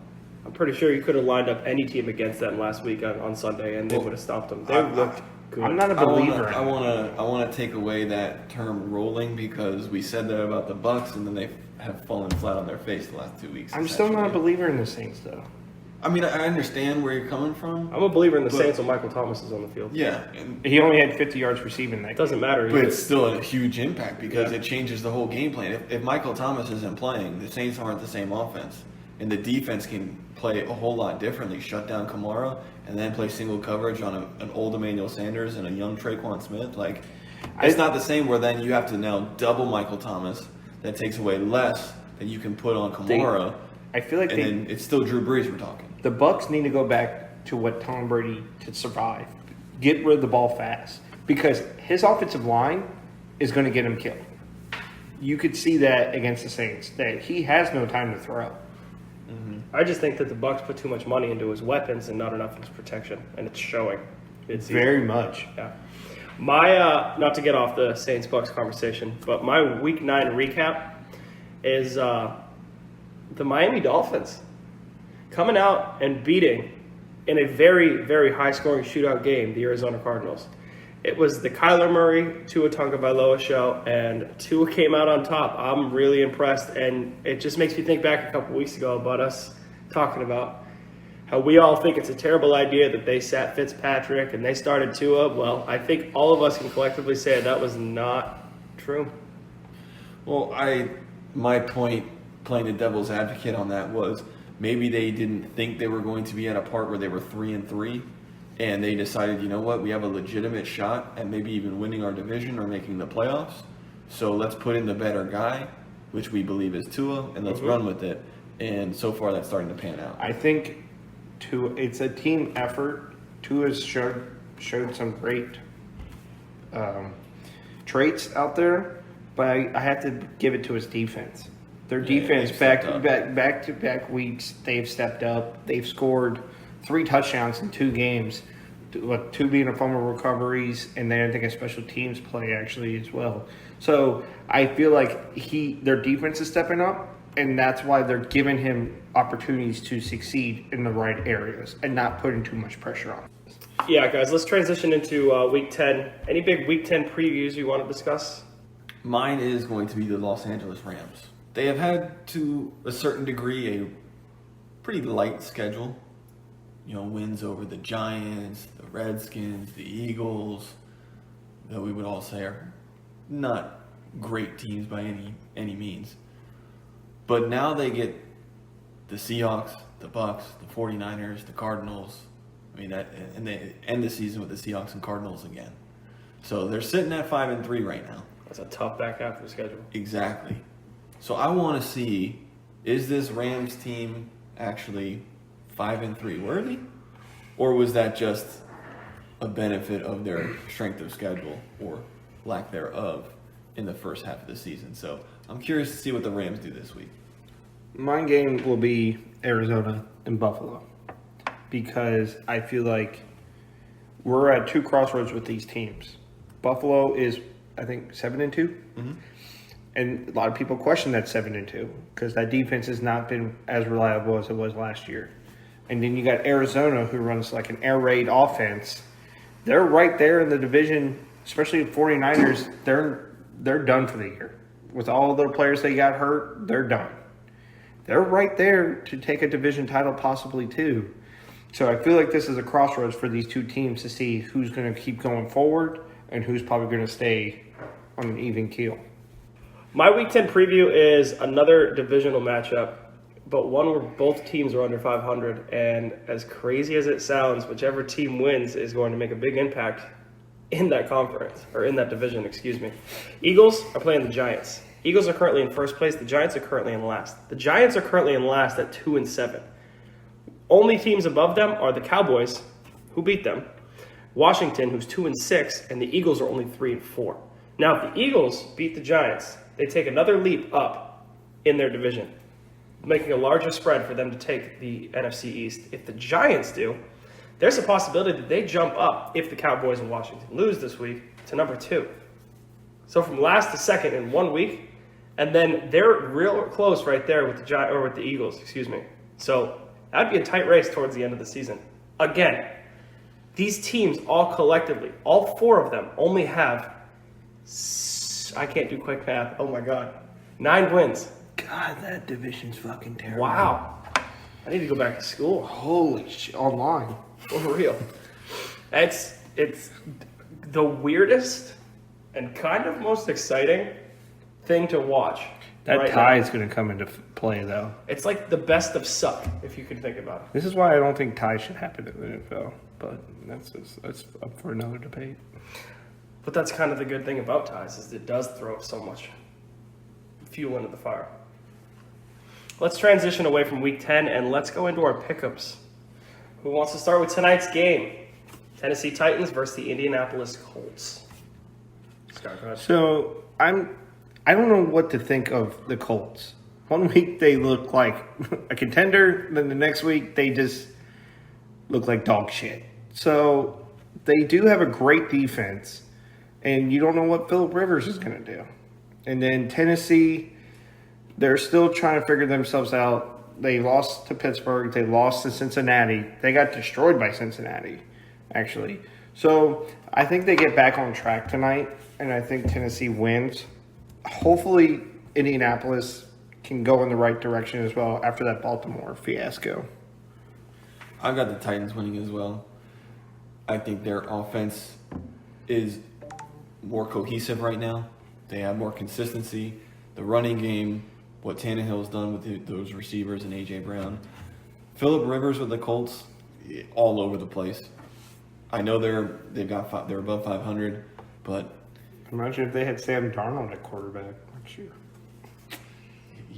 I'm pretty sure you could have lined up any team against them last week on Sunday, and they would have stopped them. They looked good. I'm not a believer. I want to take away that term "rolling" because we said that about the Bucks, and then they have fallen flat on their face the last 2 weeks. I'm still not a essentially. believer in the Saints, though. I mean, I understand where you're coming from. I'm a believer in the But- Saints when Michael Thomas is on the field. Yeah, and, He only had 50 yards receiving that It doesn't matter. but it's still a huge impact because Yeah. it changes the whole game plan. If Michael Thomas isn't playing, the Saints aren't the same offense, and the defense can play a whole lot differently. Shut down Kamara and then play single coverage on an old Emmanuel Sanders and a young Traquan Smith. Like, it's not the same where then you have to now double Michael Thomas. That takes away less than you can put on Kamara, I feel like and then it's still Drew Brees we're talking. the Bucks need to go back to what Tom Brady to survive. Get rid of the ball fast because his offensive line is going to get him killed. You could see that against the Saints that he has no time to throw. I just think that the Bucks put too much money into his weapons and not enough in his protection, and it's showing. It's Very much. Yeah. Not to get off the Saints Bucks conversation, but my Week 9 recap is the Miami Dolphins coming out and beating in a very, very high-scoring shootout game the Arizona Cardinals. It was the Kyler Murray, Tua Tagovailoa show, and Tua came out on top. I'm really impressed, and it just makes me think back a couple weeks ago about us talking about how we all think it's a terrible idea that they sat Fitzpatrick and they started Tua. Well, I think all of us can collectively say that was not true. Well, my point, playing the devil's advocate on that, was maybe they didn't think they were going to be at a part where they were 3-3, and they decided, you know what, we have a legitimate shot at maybe even winning our division or making the playoffs. So let's put in the better guy, which we believe is Tua, and let's run with it. And so far, that's starting to pan out. I think it's a team effort. Tua has showed some great traits out there, but I have to give it to his defense. Their defense back to back weeks, they've stepped up. They've scored 3 touchdowns in 2 games, 2 being a fumble recoveries, and then I think a special teams play actually as well. So I feel like their defense is stepping up, and that's why they're giving him opportunities to succeed in the right areas and not putting too much pressure on him. Yeah, guys, let's transition into Week 10. Any big Week 10 previews you want to discuss? Mine is going to be the Los Angeles Rams. They have had, to a certain degree, a pretty light schedule. You know, wins over the Giants, the Redskins, the Eagles, that we would all say are not great teams by any means. But now they get the Seahawks, the Bucks, the 49ers, the Cardinals. I mean, and they end the season with the Seahawks and Cardinals again. So they're sitting at 5-3 right now. That's a tough back half of the schedule. Exactly. So I want to see, is this Rams team actually 5-3 worthy? Or was that just a benefit of their strength of schedule or lack thereof in the first half of the season? So I'm curious to see what the Rams do this week. My game will be Arizona and Buffalo because I feel like we're at 2 crossroads with these teams. Buffalo is, I think, 7-2. Mm-hmm. And a lot of people question that 7-2 because that defense has not been as reliable as it was last year. And then you got Arizona, who runs like an air raid offense. They're right there in the division, especially the 49ers. They're done for the year. With all their players they got hurt, they're done. They're right there to take a division title possibly too. So I feel like this is a crossroads for these 2 teams to see who's going to keep going forward and who's probably going to stay on an even keel. My Week 10 preview is another divisional matchup, but one where both teams are under 500. And as crazy as it sounds, whichever team wins is going to make a big impact in that conference, or in that division, excuse me. Eagles are playing the Giants. Eagles are currently in first place. The Giants are currently in last. The Giants are currently in last at 2-7. Only teams above them are the Cowboys, who beat them, Washington, who's 2-6, and the Eagles are only 3-4. Now, if the Eagles beat the Giants, they take another leap up in their division, making a larger spread for them to take the NFC East. If the Giants do, there's a possibility that they jump up if the Cowboys and Washington lose this week to number 2. So from last to second in 1 week, and then they're real close right there with the Eagles, excuse me. So that'd be a tight race towards the end of the season. Again, these teams all collectively, all 4 of them, only have, I can't do quick math, oh my God, 9 wins. God, that division's fucking terrible. Wow. I need to go back to school. Holy shit, online. For real. It's the weirdest and kind of most exciting thing to watch. That right tie now. is going to come into play, though. It's like the best of suck, if you can think about it. This is why I don't think ties should happen in the NFL, but that's up for another debate. But that's kind of the good thing about ties, is it does throw so much fuel into the fire. Let's transition away from Week 10 and let's go into our pickups. Who wants to start with tonight's game? Tennessee Titans versus the Indianapolis Colts. Scott, go ahead. So I don't know what to think of the Colts. 1 week they look like a contender, then the next week they just look like dog shit. So they do have a great defense, and you don't know what Phillip Rivers is going to do. And then Tennessee, they're still trying to figure themselves out. They lost to Pittsburgh. They lost to Cincinnati. They got destroyed by Cincinnati, actually. So I think they get back on track tonight, and I think Tennessee wins. Hopefully, Indianapolis can go in the right direction as well after that Baltimore fiasco. I've got the Titans winning as well. I think their offense is more cohesive right now. They have more consistency. The running game, what Tannehill's done with those receivers and A.J. Brown. Phillip Rivers with the Colts, all over the place. I know they're above 500, but Imagine if they had Sam Darnold at quarterback next year.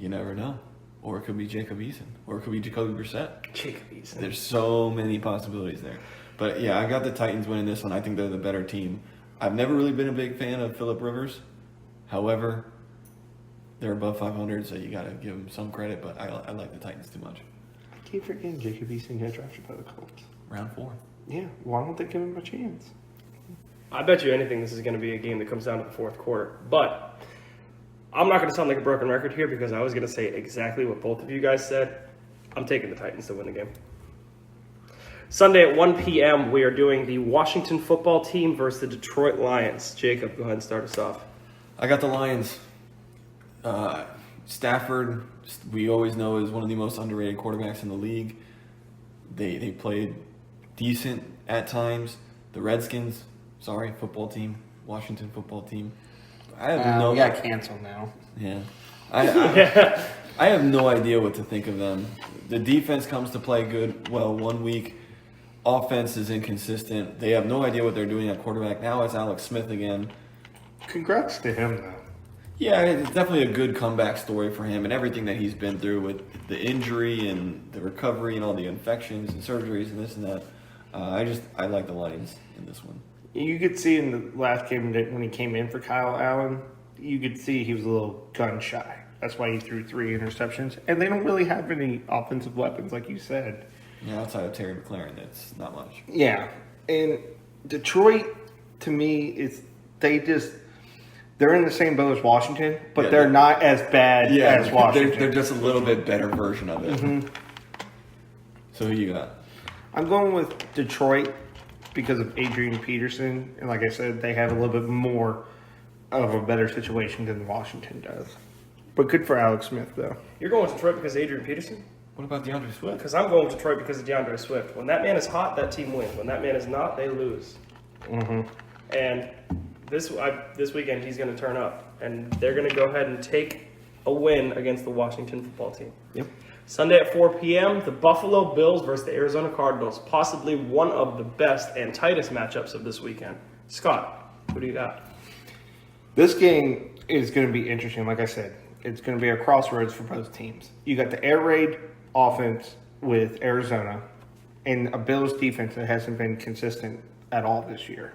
you never know. Or it could be Jacob Eason. Or it could be Jacoby Brissett. Jacob Eason. There's so many possibilities there. But yeah, I got the Titans winning this one. I think they're the better team. I've never really been a big fan of Phillip Rivers. However, they're above 500, so you got to give them some credit. But I like the Titans too much. I keep forgetting Jacob Eason got drafted by the Colts. Round 4. Yeah, why don't they give him a chance? I bet you anything this is going to be a game that comes down to the fourth quarter. But I'm not going to sound like a broken record here because I was going to say exactly what both of you guys said. I'm taking the Titans to win the game. Sunday at 1 p.m., we are doing the Washington football team versus the Detroit Lions. Jacob, go ahead and start us off. I got the Lions. Stafford, we always know, is one of the most underrated quarterbacks in the league. They played decent at times. The Redskins, football team, Washington football team. I have We got canceled now. Yeah. I have no idea what to think of them. The defense comes to play good, 1 week. Offense is inconsistent. They have no idea what they're doing at quarterback. Now it's Alex Smith again. Congrats to him, though. Yeah, it's definitely a good comeback story for him and everything that he's been through with the injury and the recovery and all the infections and surgeries and this and that. I like the Lions in this one. You could see in the last game that when he came in for Kyle Allen, you could see he was a little gun shy. That's why he threw 3 interceptions. And they don't really have any offensive weapons, like you said. Yeah, outside of Terry McLaurin, that's not much. Yeah. And Detroit, to me, they're in the same boat as Washington, but they're not as bad as Washington. They're just a little bit better version of it. Mm-hmm. So who you got? I'm going with Detroit because of Adrian Peterson. And like I said, they have a little bit more of a better situation than Washington does. But good for Alex Smith, though. You're going with Detroit because of Adrian Peterson? What about DeAndre Swift? Because I'm going with Detroit because of DeAndre Swift. When that man is hot, that team wins. When that man is not, they lose. Mm-hmm. And this weekend, he's going to turn up. And they're going to go ahead and take a win against the Washington football team. Yep. Sunday at 4 p.m., the Buffalo Bills versus the Arizona Cardinals. Possibly one of the best and tightest matchups of this weekend. Scott, who do you got? This game is going to be interesting. Like I said, it's going to be a crossroads for both teams. You got the air raid offense with Arizona and a Bills defense that hasn't been consistent at all this year.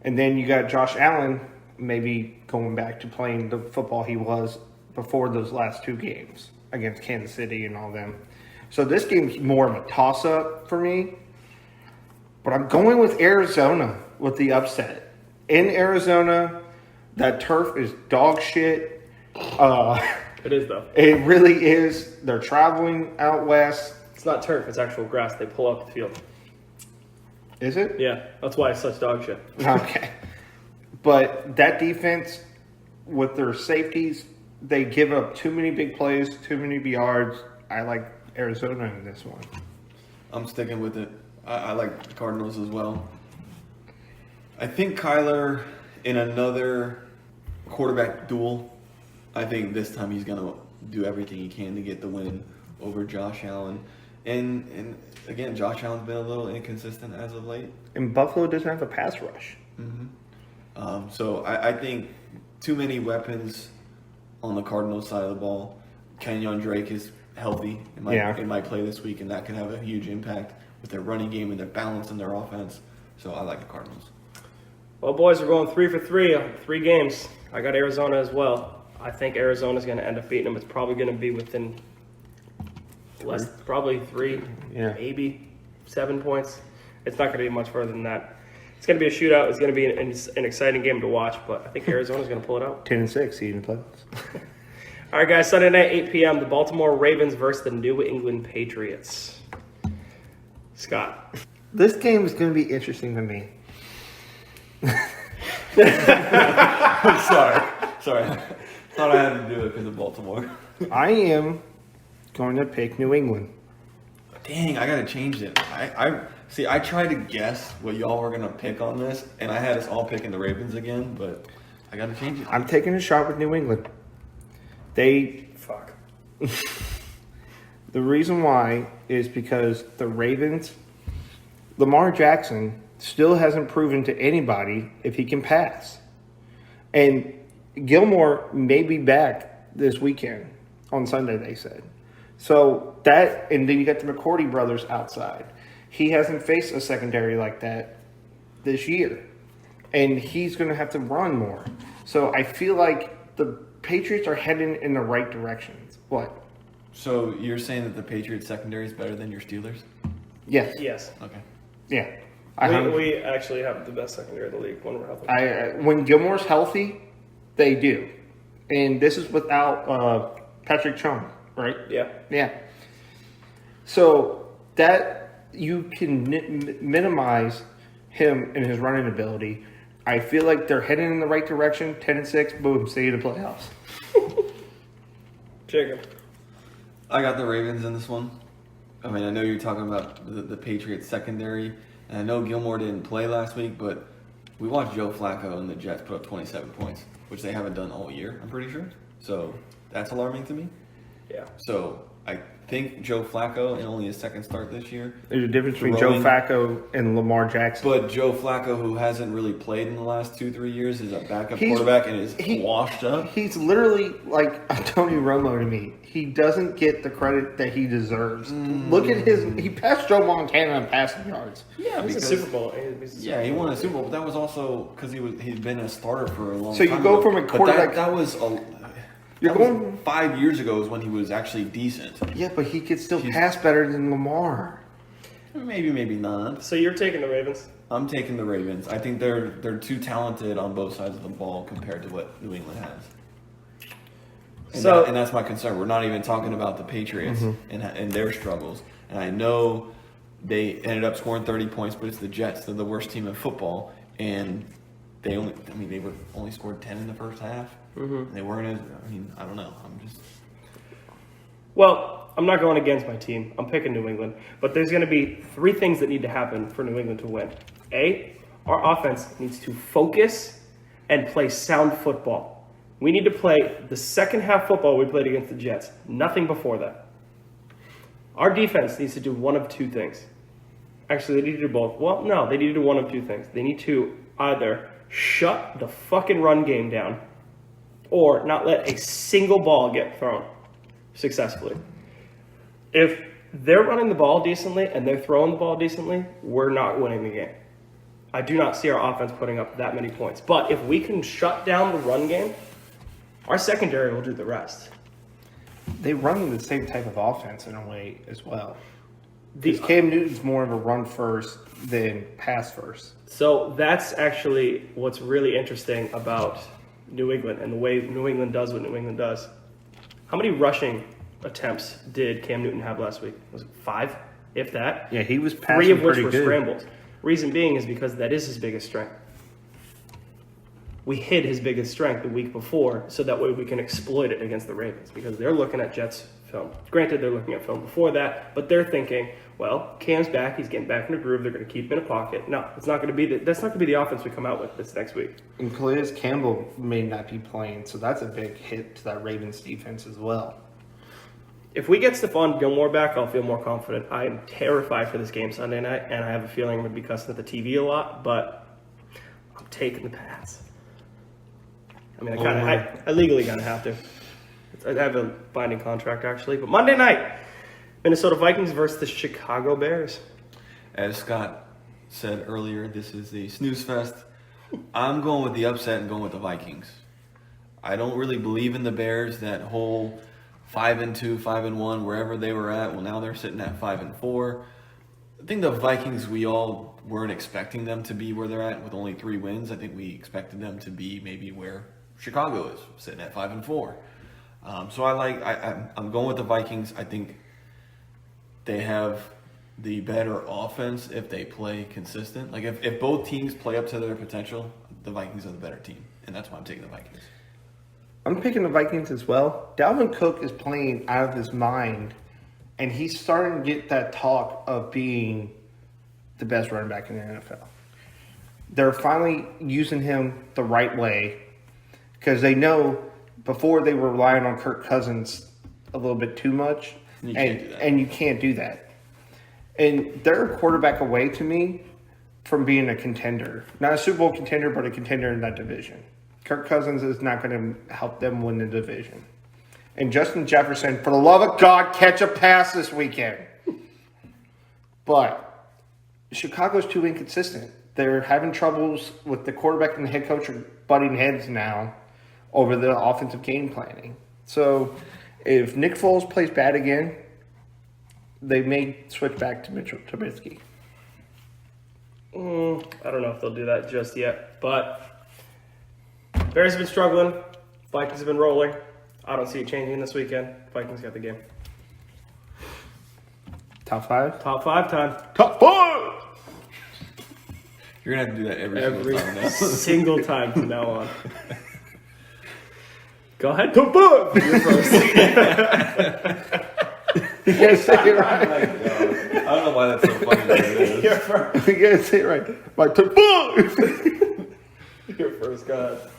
And then you got Josh Allen maybe going back to playing the football he was before those last 2 games against Kansas City and all them. So this game's more of a toss-up for me. But I'm going with Arizona with the upset. In Arizona, that turf is dog shit. It is, though. It really is. They're traveling out west. It's not turf, it's actual grass. They pull up the field. Is it? Yeah, that's why it's such dog shit. Okay. But that defense, with their safeties, they give up too many big plays, too many yards. I like Arizona in this one. I'm sticking with it. I like the Cardinals as well. I think Kyler, in another quarterback duel, I think this time he's going to do everything he can to get the win over Josh Allen. And again, Josh Allen's been a little inconsistent as of late. And Buffalo doesn't have a pass rush. Mm-hmm. So I think too many weapons on the Cardinals side of the ball. Kenyon Drake is healthy in my play this week, and that can have a huge impact with their running game and their balance in their offense. So I like the Cardinals. Well, boys, we're going 3 for 3 on 3 games. I got Arizona as well. I think Arizona's going to end up beating them. It's probably going to be within probably 3, maybe 7 points. It's not going to be much further than that. It's going to be a shootout. It's going to be an exciting game to watch, but I think Arizona's going to pull it out. 10-6, seed in the playoffs. All right, guys, Sunday night, 8 p.m., the Baltimore Ravens versus the New England Patriots. Scott. This game is going to be interesting to me. Sorry. Thought I had to do it because of Baltimore. I am going to pick New England. Dang, I gotta change it. I tried to guess what y'all were gonna pick on this, and I had us all picking the Ravens again, but I gotta change it. I'm taking a shot with New England. Fuck. The reason why is because the Ravens, Lamar Jackson still hasn't proven to anybody if he can pass. And Gilmore may be back this weekend on Sunday, they said. So that, and then you got the McCourty brothers outside. He hasn't faced a secondary like that this year. And he's going to have to run more. So I feel like the Patriots are heading in the right directions. What? So you're saying that the Patriots secondary is better than your Steelers? Yes. Yes. Okay. Yeah. We actually have the best secondary of the league when we're healthy. When Gilmore's healthy, they do. And this is without Patrick Chung, right? Yeah. Yeah. So that you can minimize him and his running ability. I feel like they're heading in the right direction. 10-6, boom, stay in the playoffs. Jacob. I got the Ravens in this one. I mean, I know you're talking about the Patriots secondary, and I know Gilmore didn't play last week, but we watched Joe Flacco and the Jets put up 27 points, which they haven't done all year, I'm pretty sure. So that's alarming to me. Yeah. So I think Joe Flacco, in only his second start this year. There's a difference between Joe Flacco and Lamar Jackson. But Joe Flacco, who hasn't really played in the last 2-3 years, is a backup quarterback and is washed up. He's literally like Tony Romo to me. He doesn't get the credit that he deserves. Look at he passed Joe Montana in passing yards. Yeah, he's a Super Bowl. He won a Super Bowl, but that was also because he'd been a starter for a long time. So you go from a quarterback. That was You're going 5 years ago is when he was actually decent. Yeah, but he could still pass better than Lamar. Maybe not. So you're taking the Ravens? I'm taking the Ravens. I think they're too talented on both sides of the ball compared to what New England has. And that's my concern. We're not even talking about the Patriots and their struggles. And I know they ended up scoring 30 points, but it's the Jets. They're the worst team in football, and they were only scored 10 in the first half. Mm-hmm. They weren't I don't know. Well, I'm not going against my team. I'm picking New England. But there's going to be 3 things that need to happen for New England to win. A, our offense needs to focus and play sound football. We need to play the second half football we played against the Jets. Nothing before that. Our defense needs to do one of 2 things. Actually, they need to do both. Well, no, they need to do one of 2 things. They need to either shut the fucking run game down or not let a single ball get thrown successfully. If they're running the ball decently and they're throwing the ball decently, we're not winning the game. I do not see our offense putting up that many points. But if we can shut down the run game, our secondary will do the rest. They run the same type of offense in a way as well. Because Cam Newton's more of a run first than pass first. So that's actually what's really interesting about New England and the way New England does what New England does. How many rushing attempts did Cam Newton have last week? Was it 5, if that? Yeah, he was passing 3 of which pretty were good. scrambles. Reason being is because that is his biggest strength. We hid his biggest strength the week before so that way we can exploit it against the Ravens because they're looking at Jets film. Granted, they're looking at film before that, but they're thinking, well, Cam's back. He's getting back in the groove. They're going to keep him in a pocket. No, it's not going to be that's not going to be the offense we come out with this next week. And Calais Campbell may not be playing, so that's a big hit to that Ravens defense as well. If we get Stephon Gilmore back, I'll feel more confident. I am terrified for this game Sunday night, and I have a feeling I'm going to be cussing at the TV a lot, but I'm taking the Pats. I mean, I legally kind of have to. I have a binding contract, actually. But Monday night, Minnesota Vikings versus the Chicago Bears. As Scott said earlier, this is the snooze fest. I'm going with the upset and going with the Vikings. I don't really believe in the Bears. That whole 5-2, 5-1, wherever they were at. Well, now they're sitting at 5-4. I think the Vikings, we all weren't expecting them to be where they're at with only 3 wins. I think we expected them to be maybe where Chicago is, sitting at 5-4. So I'm going with the Vikings. I think they have the better offense if they play consistent. Like if both teams play up to their potential, the Vikings are the better team, and that's why I'm taking the Vikings. I'm picking the Vikings as well. Dalvin Cook is playing out of his mind, and he's starting to get that talk of being the best running back in the NFL. They're finally using him the right way because they know before they were relying on Kirk Cousins a little bit too much, and you can't do that. And they're a quarterback away to me from being a contender. Not a Super Bowl contender, but a contender in that division. Kirk Cousins is not going to help them win the division. And Justin Jefferson, for the love of God, catch a pass this weekend. But Chicago's too inconsistent. They're having troubles with the quarterback and the head coach are butting heads now over the offensive game planning. So if Nick Foles plays bad again, they may switch back to Mitchell Trubisky. I don't know if they'll do that just yet, but Bears have been struggling. Vikings have been rolling. I don't see it changing this weekend. Vikings got the game. Top 5? Top 5 time. Top 5! You're going to have to do that every single time now. Single time from now on. Go ahead, top 5! You're first. You gotta say it right. I don't know why that's so funny. You're first. You gotta say it right. My top 5! You're first, go ahead.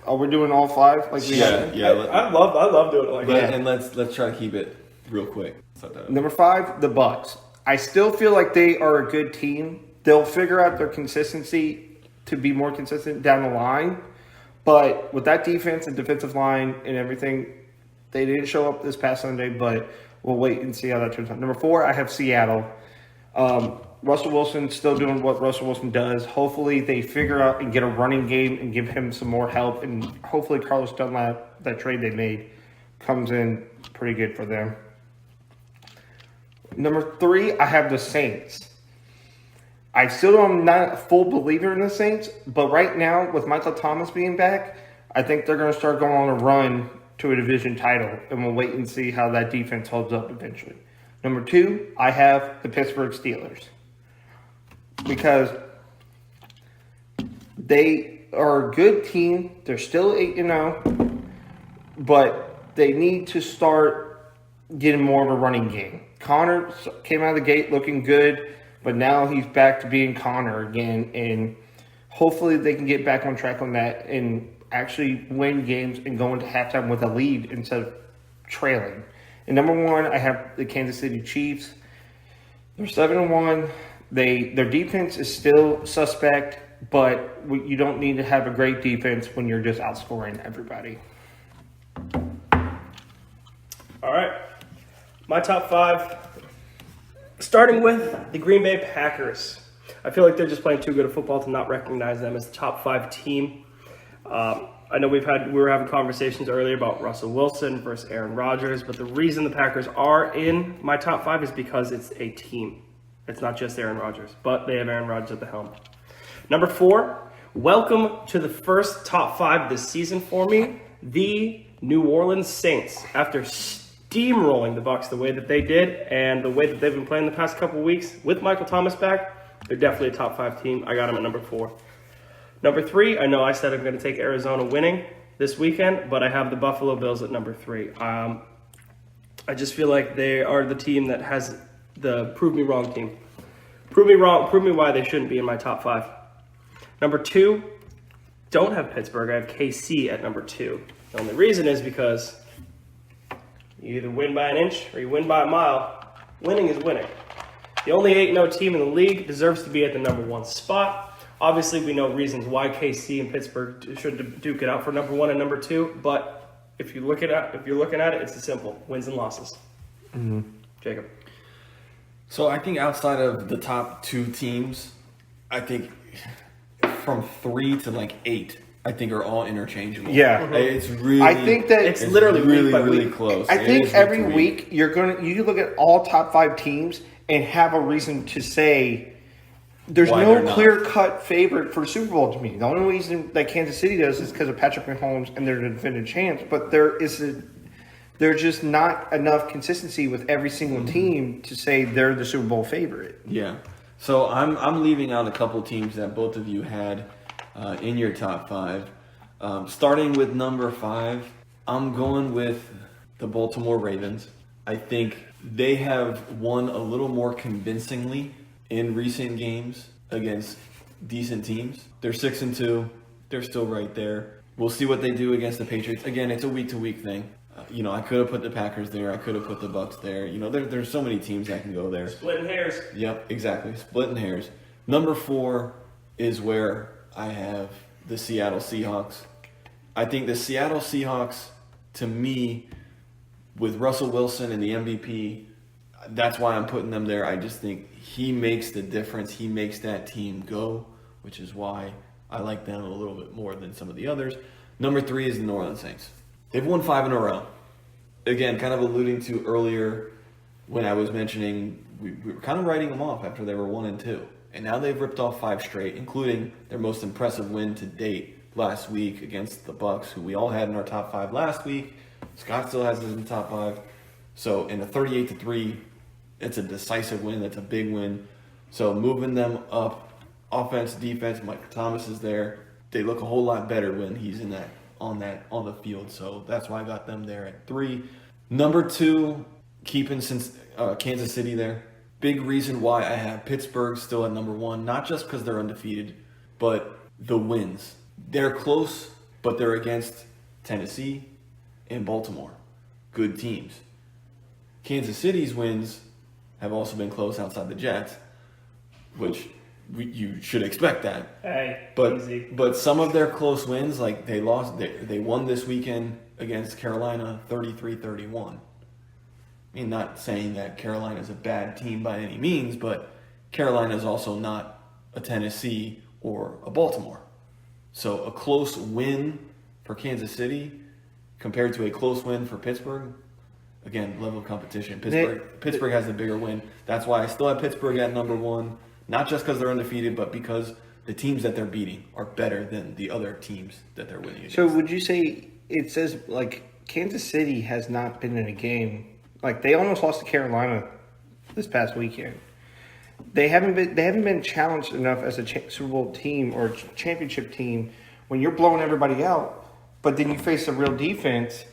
We're doing all 5? Like I love doing it like that. And let's try to keep it real quick. Number 5, the Bucks. I still feel like they are a good team. They'll figure out their consistency to be more consistent down the line. But with that defense and defensive line and everything, they didn't show up this past Sunday, but we'll wait and see how that turns out. Number 4, I have Seattle. Russell Wilson still doing what Russell Wilson does. Hopefully they figure out and get a running game and give him some more help. And hopefully Carlos Dunlap, that trade they made, comes in pretty good for them. Number 3, I have the Saints. I still am not a full believer in the Saints, but right now, with Michael Thomas being back, I think they're going to start going on a run to a division title, and we'll wait and see how that defense holds up eventually. Number 2, I have the Pittsburgh Steelers. Because they are a good team. They're still 8-0, but they need to start getting more of a running game. Connor came out of the gate looking good, but now he's back to being Connor again, and hopefully they can get back on track on that and actually win games and go into halftime with a lead instead of trailing. And number 1, I have the Kansas City Chiefs. They're 7-1. Their defense is still suspect, but you don't need to have a great defense when you're just outscoring everybody. All right. My top 5, starting with the Green Bay Packers. I feel like they're just playing too good of football to not recognize them as the top 5 team. I know we were having conversations earlier about Russell Wilson versus Aaron Rodgers, but the reason the Packers are in my top 5 is because it's a team. It's not just Aaron Rodgers, but they have Aaron Rodgers at the helm. Number 4, welcome to the first top 5 this season for me, the New Orleans Saints. After steamrolling the Bucs the way that they did and the way that they've been playing the past couple weeks with Michael Thomas back, they're definitely a top 5 team. I got them at number 4. Number 3, I know I said I'm going to take Arizona winning this weekend, but I have the Buffalo Bills at number 3. I just feel like they are the team that has the prove me wrong team. Prove me wrong. Prove me why they shouldn't be in my top 5. Number 2, don't have Pittsburgh. I have KC at number 2. The only reason is because you either win by an inch or you win by a mile. Winning is winning. The only 8-0 team in the league deserves to be at the number 1 spot. Obviously, we know reasons why KC and Pittsburgh should duke it out for number 1 and number 2. But if you're looking at it, it's simple: wins and losses. Mm-hmm. Jacob. So I think outside of the top 2 teams, I think from 3 to 8, I think are all interchangeable. Yeah, it's really. I think that it's literally really week by really week. close. I think every week you look at all top 5 teams, and have a reason to say there's Why no they're not. clear-cut favorite for Super Bowl to me. The only reason that Kansas City does is because of Patrick Mahomes and their defended champs, but there's just not enough consistency with every single team to say they're the Super Bowl favorite. Yeah. So I'm leaving out a couple teams that both of you had in your top 5. Starting with number 5, I'm going with the Baltimore Ravens. I think they have won a little more convincingly in recent games against decent teams. They're 6-2. They're still right there. We'll see what they do against the Patriots. Again, it's a week-to-week thing. I could have put the Packers there. I could have put the Bucks there. There's so many teams that can go there. Splitting hairs. Yep, exactly. Splitting hairs. Number 4 is where I have the Seattle Seahawks. I think the Seattle Seahawks, to me, with Russell Wilson and the MVP, that's why I'm putting them there. I just think he makes the difference. He makes that team go, which is why I like them a little bit more than some of the others. Number 3 is the New Orleans Saints. They've won 5 in a row. Again, kind of alluding to earlier when I was mentioning we were kind of writing them off after they were 1-2. And now they've ripped off 5 straight, including their most impressive win to date last week against the Bucks, who we all had in our top 5 last week. Scott still has us in the top 5. So in a 38-3, it's a decisive win. That's a big win. So moving them up, offense, defense, Mike Thomas is there. They look a whole lot better when he's on the field. So that's why I got them there at 3. Number 2, keeping Kansas City there. Big reason why I have Pittsburgh still at number 1, not just because they're undefeated, but the wins. They're close, but they're against Tennessee and Baltimore. Good teams. Kansas City's wins have also been close outside the Jets, which you should expect that. Hey, easy. But some of their close wins, like they won this weekend against Carolina 33-31. I mean, not saying that Carolina's a bad team by any means, but Carolina's also not a Tennessee or a Baltimore. So a close win for Kansas City compared to a close win for Pittsburgh, again, level of competition. Pittsburgh has a bigger win. That's why I still have Pittsburgh at number 1, not just because they're undefeated, but because the teams that they're beating are better than the other teams that they're winning against. So would you say it says, like, Kansas City has not been in a game, like they almost lost to Carolina this past weekend. They haven't been challenged enough as a Super Bowl team or championship team when you're blowing everybody out, but then you face a real defense,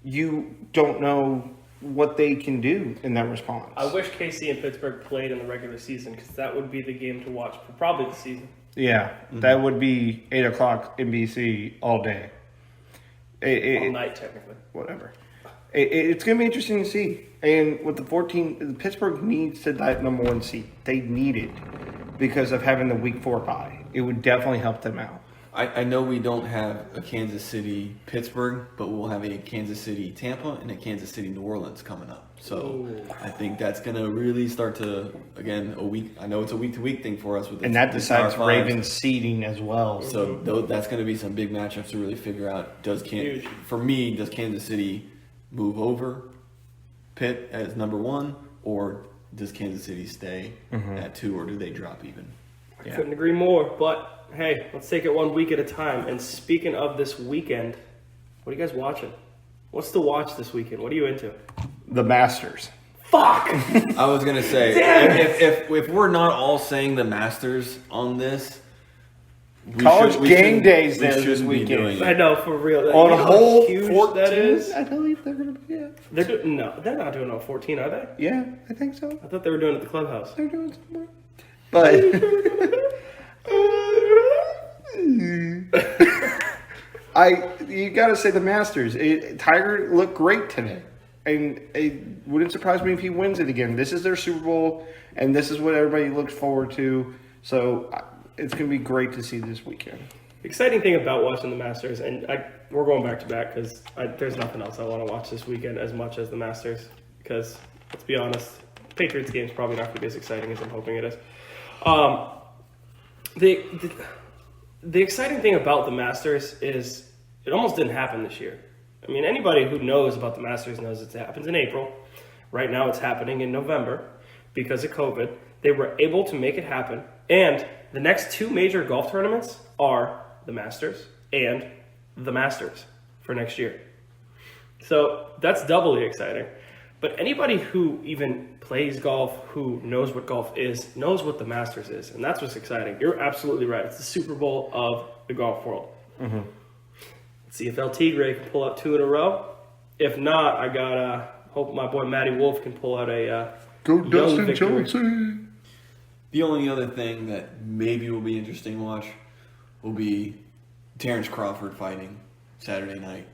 you don't know what they can do in that response. I wish KC and Pittsburgh played in the regular season because that would be the game to watch for probably the season. Yeah, that would be 8 o'clock NBC all day. All night, technically. Whatever. It's going to be interesting to see. And with the 14, Pittsburgh needs to that number 1 seed. They need it because of having the week 4 bye. It would definitely help them out. I know we don't have a Kansas City Pittsburgh, but we'll have a Kansas City Tampa and a Kansas City New Orleans coming up. So I think that's going to really start to, again, I know it's a week-to-week thing for us. And that decides Ravens seeding as well. So that's going to be some big matchups to really figure out. Does Kansas City move over Pitt as number 1, or does Kansas City stay at 2, or do they drop even? I couldn't agree more, but hey, let's take it one week at a time. And speaking of this weekend, what are you guys watching? What's to watch this weekend? What are you into? The Masters. Fuck! I was going to say, if we're not all saying the Masters on this, College game days there this weekend. I know, for real. On a whole huge 14, that is? I believe they're going to be it. They're not doing it on 14, are they? Yeah, I think so. I thought they were doing it at the clubhouse. They're doing somewhere. But you got to say the Masters. Tiger looked great today. And it wouldn't surprise me if he wins it again. This is their Super Bowl, and this is what everybody looks forward to. So it's going to be great to see this weekend. Exciting thing about watching the Masters, and we're going back to back because there's nothing else I want to watch this weekend as much as the Masters. Because let's be honest, Patriots game's probably not going to be as exciting as I'm hoping it is. The exciting thing about the Masters is it almost didn't happen this year. I mean, anybody who knows about the Masters knows it happens in April. Right now it's happening in November. because of COVID. They were able to make it happen. And the next two major golf tournaments are the Masters and the Masters for next year. So that's doubly exciting. But anybody who even plays golf, who knows what golf is, knows what the Masters is. And that's what's exciting. You're absolutely right. It's the Super Bowl of the golf world. Mm-hmm. Let's see if El Tigre can pull out 2 in a row. If not, I got hope my boy Matty Wolf can pull out a Go young Dustin victory. Johnson. The only other thing that maybe will be interesting to watch will be Terrence Crawford fighting Saturday night.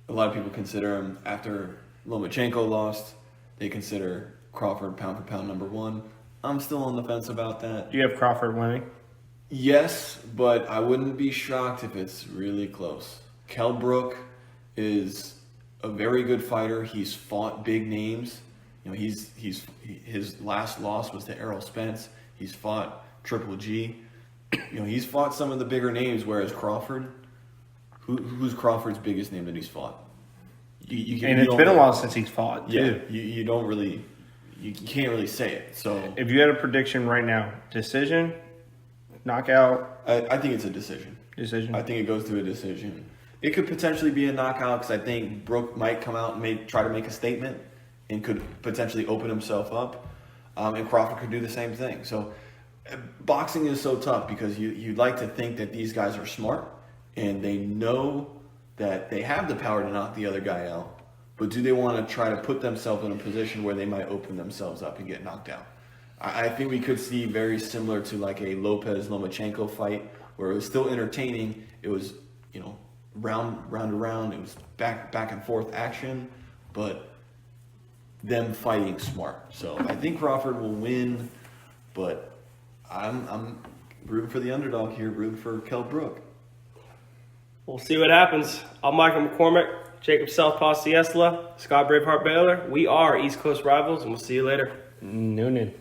A lot of people consider him, after Lomachenko lost, they consider Crawford pound for pound number 1. I'm still on the fence about that. Do you have Crawford winning? Yes, but I wouldn't be shocked if it's really close. Kell Brook is a very good fighter. He's fought big names. You know, his last loss was to Errol Spence. He's fought Triple G. You know, he's fought some of the bigger names. Whereas Crawford, who's Crawford's biggest name that he's fought? It's been a while since he's fought too. Yeah, you can't really say it. So if you had a prediction right now, decision, knockout. I think it's a decision. Decision. I think it goes to a decision. It could potentially be a knockout because I think Brook might come out and try to make a statement and could potentially open himself up. And Crawford could do the same thing. So boxing is so tough because you'd like to think that these guys are smart and they know that they have the power to knock the other guy out. But do they want to try to put themselves in a position where they might open themselves up and get knocked out? I think we could see very similar to like a Lopez-Lomachenko fight where it was still entertaining. It was, you know, round to round. It was back and forth action, but them fighting smart. So I think Crawford will win, but I'm rooting for the underdog here, rooting for Kell Brook. We'll see what happens. I'm Michael McCormick, Jacob Southpaw Ciesla, Scott Braveheart Baylor. We are East Coast Rivals, and we'll see you later. Noonan.